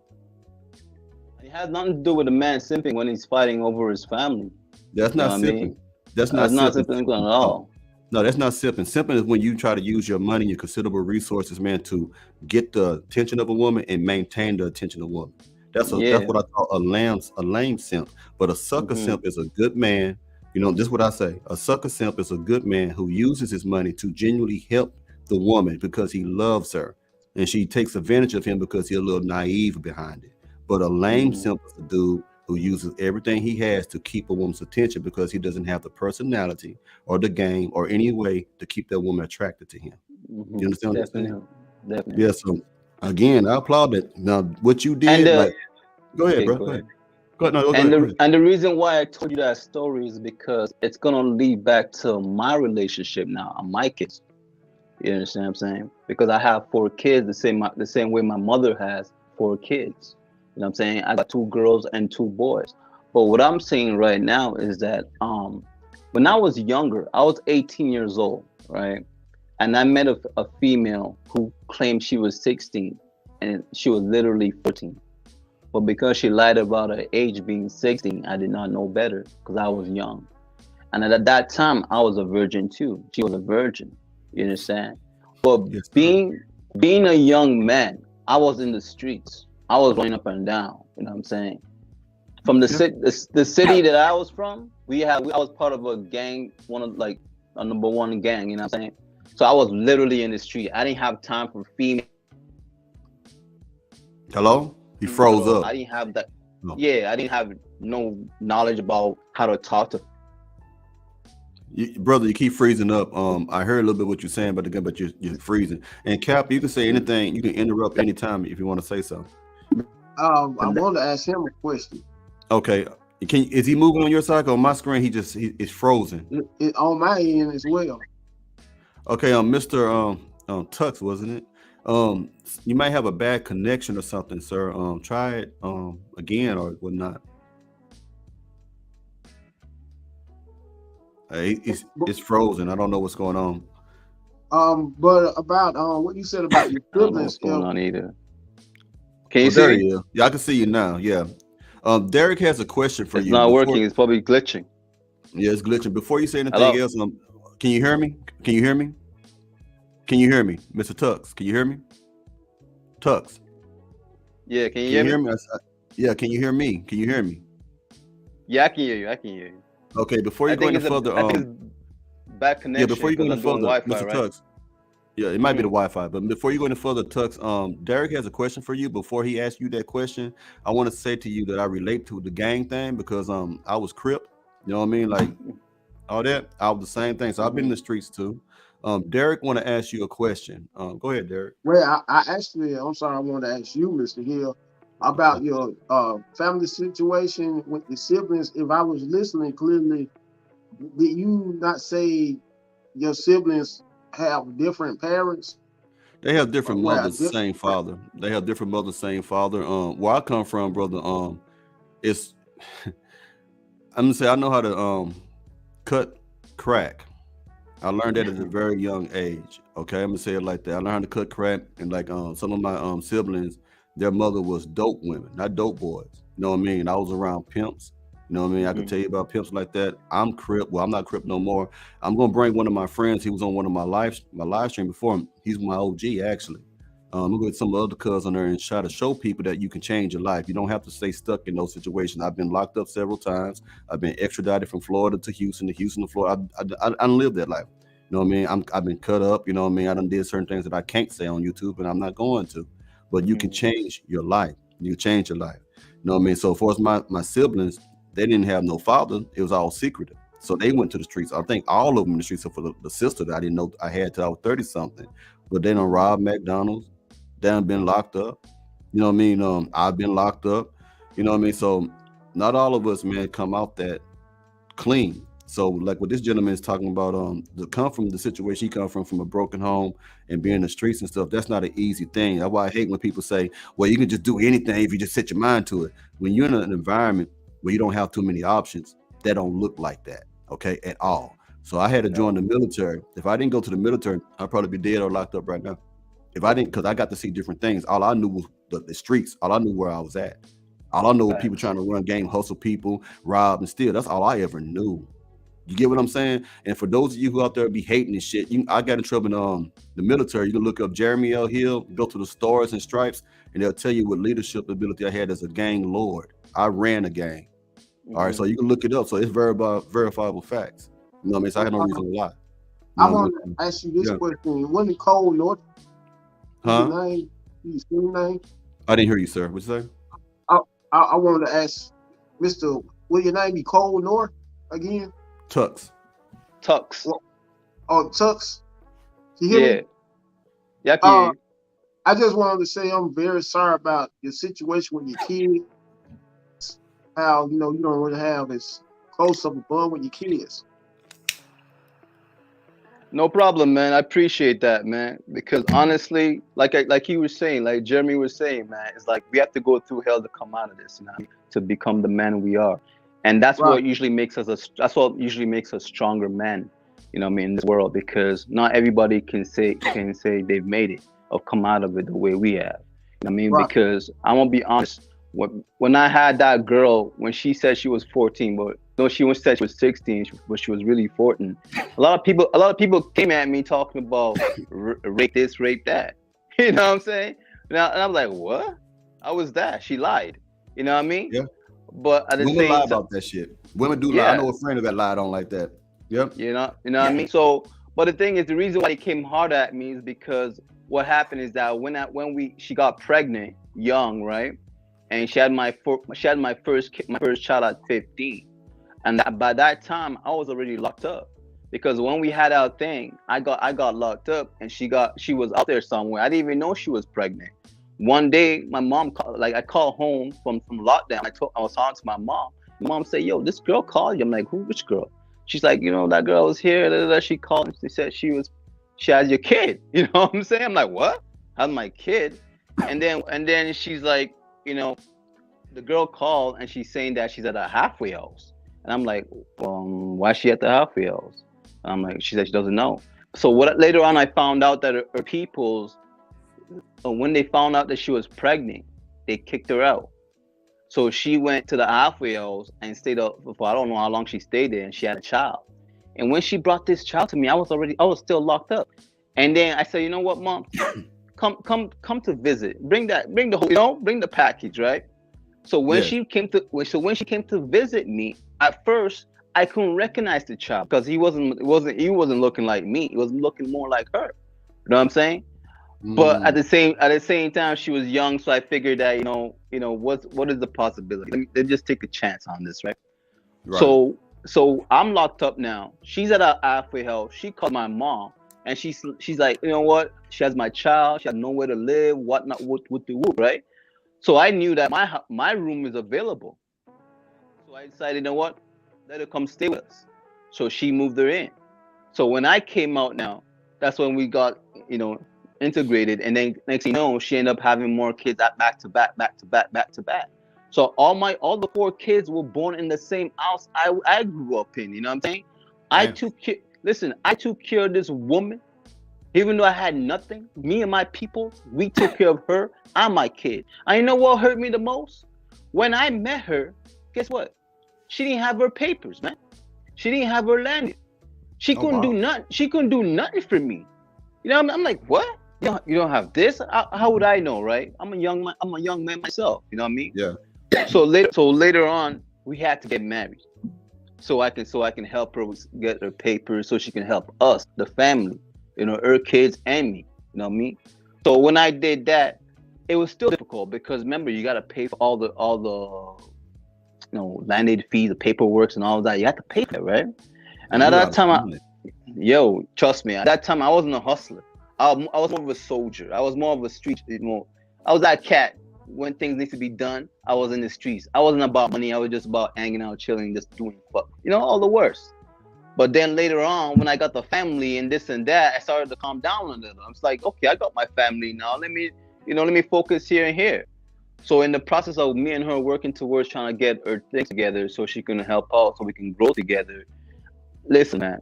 It has nothing to do with a man simping when he's fighting over his family. That's not simping. That's not simping at all. No, that's not simping. Simping is when you try to use your money, your considerable resources, man, to get the attention of a woman and maintain the attention of a woman. That's what I call a lame simp. But a sucker simp is a good man. You know, this is what I say. A sucker simp is a good man who uses his money to genuinely help the woman because he loves her. And she takes advantage of him because he's a little naive behind it. But a lame simp is a dude who uses everything he has to keep a woman's attention because he doesn't have the personality or the game or any way to keep that woman attracted to him. You understand what I'm saying? Definitely. Yeah, so again, I applaud that. Now, what you did, go ahead, bro. Go ahead. And the reason why I told you that story is because it's gonna lead back to my relationship now and my kids. You understand what I'm saying? Because I have 4 kids the same way my mother has 4 kids. You know what I'm saying? I got 2 girls and 2 boys. But what I'm saying right now is that when I was younger, I was 18 years old, right? And I met a female who claimed she was 16 and she was literally 14. But because she lied about her age being 16, I did not know better because I was young. And at that time, I was a virgin too. She was a virgin. You understand? But being a young man, I was in the streets. I was running up and down. You know what I'm saying? From the city that I was from, I was part of a gang, a number 1 gang. You know what I'm saying? So I was literally in the street. I didn't have time for female. Hello? He froze up. I didn't have that. No. Yeah, I didn't have no knowledge about how to talk to. Brother, you keep freezing up. I heard a little bit what you're saying, but you're freezing. And Cap, you can say anything. You can interrupt anytime if you want to say something. I want to ask him a question. Okay. Is he moving on your side? On my screen, it's frozen. It on my end as well. Okay, Mr. Tux, wasn't it? You might have a bad connection or something, sir. Try it again or whatnot. It's frozen. I don't know what's going on. But about what you said about your siblings. I don't know what's going on either. Can you see me? Yeah, I can see you now. Yeah. Derek has a question for you. It's not working. It's probably glitching. Yeah, it's glitching. Before you say anything else, can you hear me? Can you hear me? Can you hear me, Mr. Tux? Can you hear me? Tux. Yeah, can you hear me? Yeah, can you hear me? Can you hear me? Yeah, I can hear you. I can hear you. Okay, before you go any further, bad connection. Yeah, before you go any further, Mr. Tux. Yeah, it might be the Wi-Fi, but before you go any further, Tux, Derek has a question for you. Before he asks you that question, I want to say to you that I relate to the gang thing because I was Crip, you know what I mean? Like all that, I was the same thing. So I've been in the streets too. Derek want to ask you a question. Go ahead, Derek. Well, I'm sorry, I want to ask you, Mr. Hill, about your family situation with the siblings. If I was listening clearly, did you not say your siblings have different parents? They have different mothers, same father. They have different mothers, same father. Where I come from, brother, it's I'm gonna say I know how to cut crack. I learned that at a very young age. Okay, I'm gonna say it like that. I learned how to cut crack, and like some of my siblings, their mother was dope women, not dope boys. You know what I mean? I was around pimps. You know what I mean? I could tell you about pimps like that. I'm Crip. Well, I'm not Crip no more. I'm gonna bring one of my friends. He was on one of my live stream before. He's my OG actually. I'm gonna get some other cuz on there and try to show people that you can change your life. You don't have to stay stuck in those situations. I've been locked up several times. I've been extradited from Florida to Houston to Florida. I lived that life. You know what I mean? I've been cut up. You know what I mean? I done did certain things that I can't say on YouTube, and I'm not going to. But you can change your life. You can change your life. You know what I mean? So, for my siblings, they didn't have no father. It was all secretive. So they went to the streets. I think all of them in the streets, except for the sister that I didn't know I had till I was 30 something. But they done robbed McDonald's. They done been locked up. You know what I mean? I've been locked up. You know what I mean? So not all of us, man, come out that clean. So like what this gentleman is talking about, to come from the situation he come from a broken home and being in the streets and stuff, that's not an easy thing. That's why I hate when people say, well, you can just do anything if you just set your mind to it. When you're in an environment where you don't have too many options, that don't look like that, okay, at all. So I had to join the military. If I didn't go to the military, I'd probably be dead or locked up right now. If I didn't, because I got to see different things. All I knew was the streets. All I knew where I was at. All I know was people trying to run game, hustle people, rob and steal. That's all I ever knew. You get what I'm saying? And for those of you who out there be hating this shit, I got in trouble in the military. You can look up Jeremy L. Hill, go to the Stars and Stripes, and they'll tell you what leadership ability I had as a gang lord. I ran a gang. All right, so you can look it up. So it's verifiable facts. You know what I mean? So I had no reason to lie. I want to ask you this question. When the Cold North, huh? Name, name? I didn't hear you, sir. What you say? I wanted to ask Mr. Will your name be Cold North again? Tux. Oh, Tux. You hear me? Yeah, I can hear you. I just wanted to say I'm very sorry about your situation with your kids. How you don't really have as close of a bond with your kids. No problem, man. I appreciate that, man. Because honestly, like you were saying, like Jeremy was saying, man, it's like we have to go through hell to come out of this, to become the man we are. And that's what usually makes us stronger men, in this world, because not everybody can say they've made it or come out of it the way we have. Because I'm gonna be honest, when I had that girl, when she said she was 14, but no, she said she was 16, but she was really 14. A lot of people came at me talking about rape this, rape that. You know what I'm saying? And I'm like, what? How was that? She lied. You know what I mean? Yeah. But at the women same lie time, about that shit. Women do lie. I know a friend that lied on like that. Yep. You know what I mean? So, but the thing is, the reason why they came hard at me is because what happened is that she got pregnant young, right? And she had my first child at 15, and by that time I was already locked up, because when we had our thing, I got locked up, and she was out there somewhere. I didn't even know she was pregnant. One day, my mom I called home from lockdown. I was talking to my mom. My mom said, "Yo, this girl called you." I'm like, "Who? Which girl?" She's like, "That girl was here." She called me. She said she has your kid. You know what I'm saying? I'm like, "What? How's my kid?" And then she's like, the girl called and she's saying that she's at a halfway house. And I'm like, why is she at the halfway house? And I'm like, she said she doesn't know. So later on I found out that her peoples, when they found out that she was pregnant, they kicked her out. So she went to the halfway house and stayed up for, I don't know how long she stayed there, and she had a child. And when she brought this child to me, I was still locked up. And then I said, you know what, Mom, come to visit. Bring the whole, bring the package, right? So when she came to visit me, at first I couldn't recognize the child because he wasn't looking like me. He was looking more like her. You know what I'm saying? But at the same time, she was young, so I figured that what is the possibility? Let's just take a chance on this, right? So I'm locked up now. She's at a halfway house. She called my mom, and she's like, you know what? She has my child. She has nowhere to live. Whatnot? What the whoop, right? So I knew that my room is available. So I decided, you know what? Let her come stay with us. So she moved her in. So when I came out now, that's when we got, integrated. And then next thing you know, she ended up having more kids back to back. So all the 4 kids were born in the same house I grew up in. You know what I'm saying? I took care of this woman, even though I had nothing. Me and my people, we took care of her and my kid. And you know what hurt me the most? When I met her, guess what? She didn't have her papers, man. She didn't have her land. She couldn't do nothing. She couldn't do nothing for me. You know, I'm like, what? You don't have this? How would I know, right? I'm a young man myself. You know what I mean? Yeah. So later on, we had to get married, so I can help her get her papers, so she can help us, the family, you know, her kids and me. You know what I mean? So when I did that, it was still difficult because remember, you got to pay for all the you know, landed fees, the paperwork, and all of that. You have to pay for it, right? And at that time, trust me, at that time I wasn't a hustler. I was more of a soldier. I was more of a street. I was that cat. When things need to be done, I was in the streets. I wasn't about money. I was just about hanging out, chilling, just doing fuck. You know, all the worst. But then later on, when I got the family and this and that, I started to calm down a little. I was like, okay, I got my family now. Let me focus here and here. So in the process of me and her working towards trying to get her things together so she can help out, so we can grow together. Listen, man,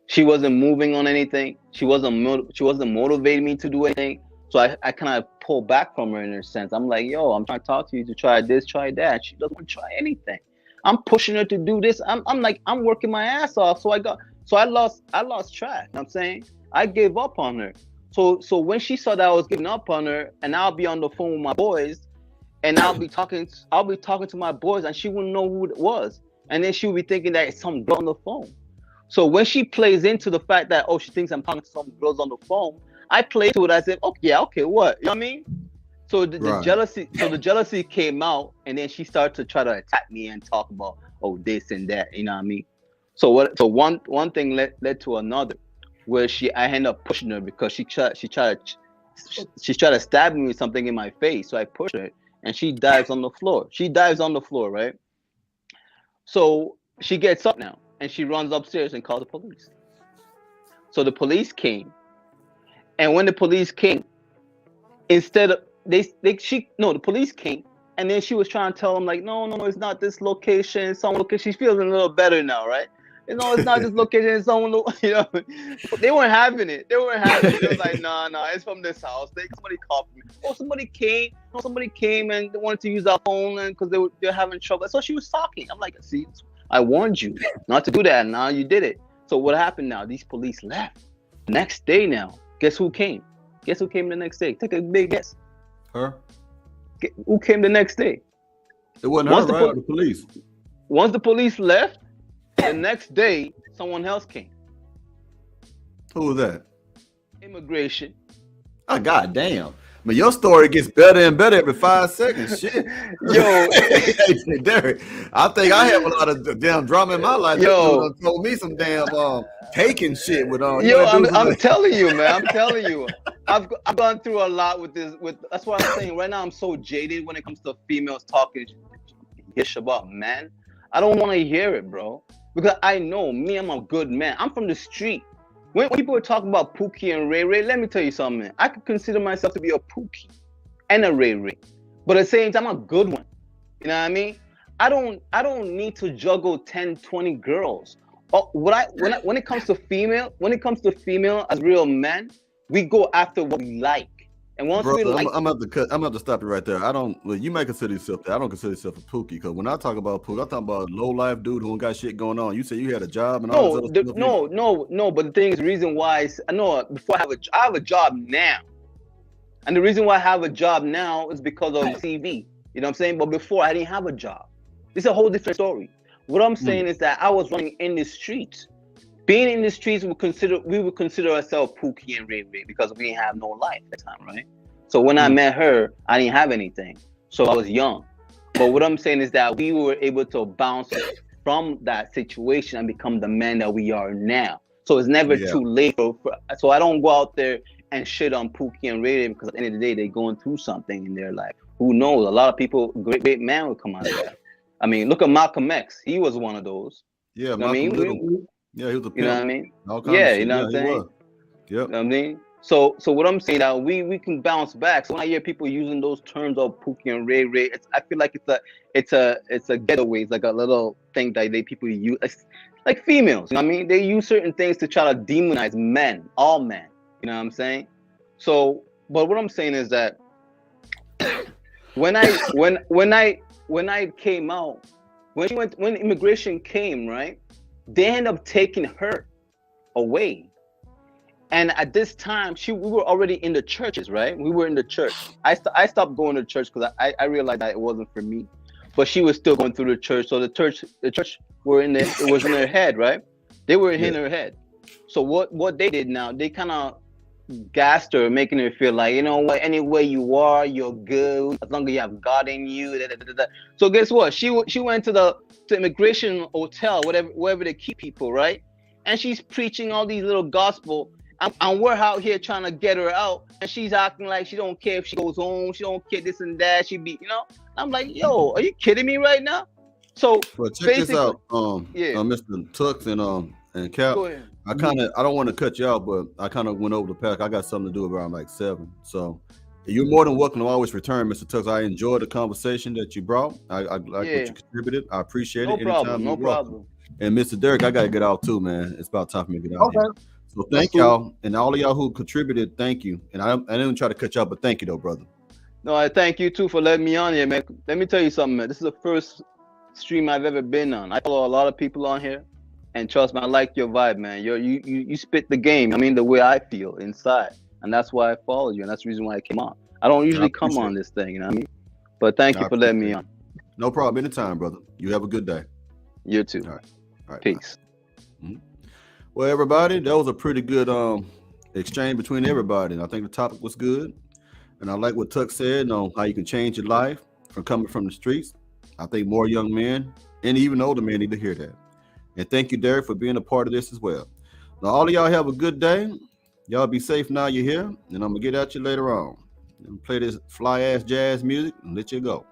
she wasn't moving on anything. She wasn't motivating me to do anything. So I kind of pull back from her in a sense. I'm like, yo, I'm trying to talk to you to try this, try that. She doesn't want to try anything. I'm pushing her to do this. I'm working my ass off. So I lost track. You know what I'm saying? I gave up on her. So when she saw that I was giving up on her, and I'll be on the phone with my boys, and I'll be talking to my boys, and she wouldn't know who it was. And then she would be thinking that it's some girl on the phone. So when she plays into the fact that, oh, she thinks I'm talking to some girls on the phone, I played to it. I said, okay, what? You know what I mean? So the jealousy came out, and then she started to try to attack me and talk about, oh, this and that. You know what I mean? So one thing led to another, where I ended up pushing her because she tried to stab me with something in my face. So I pushed her, and she dives on the floor. Right? So she gets up now, and she runs upstairs and calls the police. So the police came. And when the police came, instead of the police came, and then she was trying to tell them like, no, it's not this location, it's some location. She's feeling a little better now, right? No, it's not this location, it's someone. You know, they weren't having it. They were like, no, it's from this house. Somebody called me. Somebody came and they wanted to use our phone, and because they're having trouble. So she was talking. I'm like, see, I warned you not to do that. And now you did it. So what happened now? These police left. Next day now. Guess who came? Guess who came the next day? Take a big guess. Her? Who came the next day? It wasn't her, right? The police. Once the police left, the next day, someone else came. Who was that? Immigration. Oh, goddamn. I mean, your story gets better and better every 5 seconds. Shit. Yo. Hey, Derek, I think I have a lot of damn drama in my life. Yo. Told me some damn taking shit with Yo, I'm telling you, man. I'm telling you. I've gone through a lot with this. That's what I'm saying. Right now, I'm so jaded when it comes to females talking ish about men. I don't want to hear it, bro. Because I know me, I'm a good man. I'm from the street. When people are talking about Pookie and Ray Ray, let me tell you something. I could consider myself to be a Pookie and a Ray Ray, but at the same time, I'm a good one. You know what I mean? I don't need to juggle 10, 20 girls. When it comes to female as real men, we go after what we like. And once we like, I'm about to stop you right there. You may consider yourself that. I don't consider yourself a Pookie, because when I talk about Pookie, I'm talking about a low life dude who ain't got shit going on. You say you had a job and all this other stuff. No. But the thing is, the reason why before I have a job now, and the reason why I have a job now is because of CV. You know what I'm saying? But before, I didn't have a job. It's a whole different story. What I'm saying is that I was running in the streets. Being in the streets, we would consider ourselves Pookie and Ray Ray because we didn't have no life at the time, right? So when I met her, I didn't have anything. So I was young. But what I'm saying is that we were able to bounce from that situation and become the man that we are now. So it's never too late. So I don't go out there and shit on Pookie and Ray Ray, because at the end of the day, they're going through something in their life. Who knows? A lot of people, great man will come out of that. I mean, look at Malcolm X. He was one of those. Yeah, Malcolm Little. Yeah, he was a pimp. You know what I mean? Yeah, you know what I'm saying? Yep. You know what I mean? So what I'm saying that we can bounce back. So when I hear people using those terms of Pookie and Ray Ray, I feel like it's a getaway. It's like a little thing that people use, like females. You know what I mean? They use certain things to try to demonize men, all men. You know what I'm saying? So, but what I'm saying is that when I came out, when immigration came, right, they ended up taking her away. And at this time, we were already in the churches, right? We were in the church. I stopped going to church because I realized that it wasn't for me. But she was still going through the church. So the church were in there. It was in her head, right? They were in her head. So what they did now, they kind of gassed her, making her feel like, you know what, anywhere you are, you're good as long as you have God in you. Da, da, da, da. So guess what? She went to the immigration hotel, wherever they keep people, right? And she's preaching all these little gospel. And we're out here trying to get her out, and she's acting like she don't care if she goes home, she don't care this and that. She be, I'm like, yo, are you kidding me right now? So well, check this out, Mr. Tux and Cap. Go ahead. I don't want to cut you out, but I kind of went over the pack. I got something to do around like 7. So you're more than welcome to always return, Mr. Tux. I enjoyed the conversation that you brought. I like what you contributed. I appreciate it. No problem. And Mr. Derek, I gotta get out too, man. It's about time for me to get out. Okay. So thank y'all, and all of y'all who contributed, thank you. And I didn't try to cut y'all, but thank you though, brother. No, I thank you too for letting me on here, man. Let me tell you something, man. This is the first stream I've ever been on. I follow a lot of people on here, and trust me, I like your vibe, man. You spit the game. I mean, the way I feel inside, and that's why I follow you, and that's the reason why I came on. I don't usually come on this thing, you know what I mean? But thank you for letting me on. No problem. Anytime, brother. You have a good day. You too. All right. Peace. Mm-hmm. Well, everybody, that was a pretty good exchange between everybody. And I think the topic was good. And I like what Tuck said on how you can change your life from coming from the streets. I think more young men and even older men need to hear that. And thank you, Derek, for being a part of this as well. Now, all of y'all have a good day. Y'all be safe now you're here. And I'm going to get at you later on. And play this fly-ass jazz music and let you go.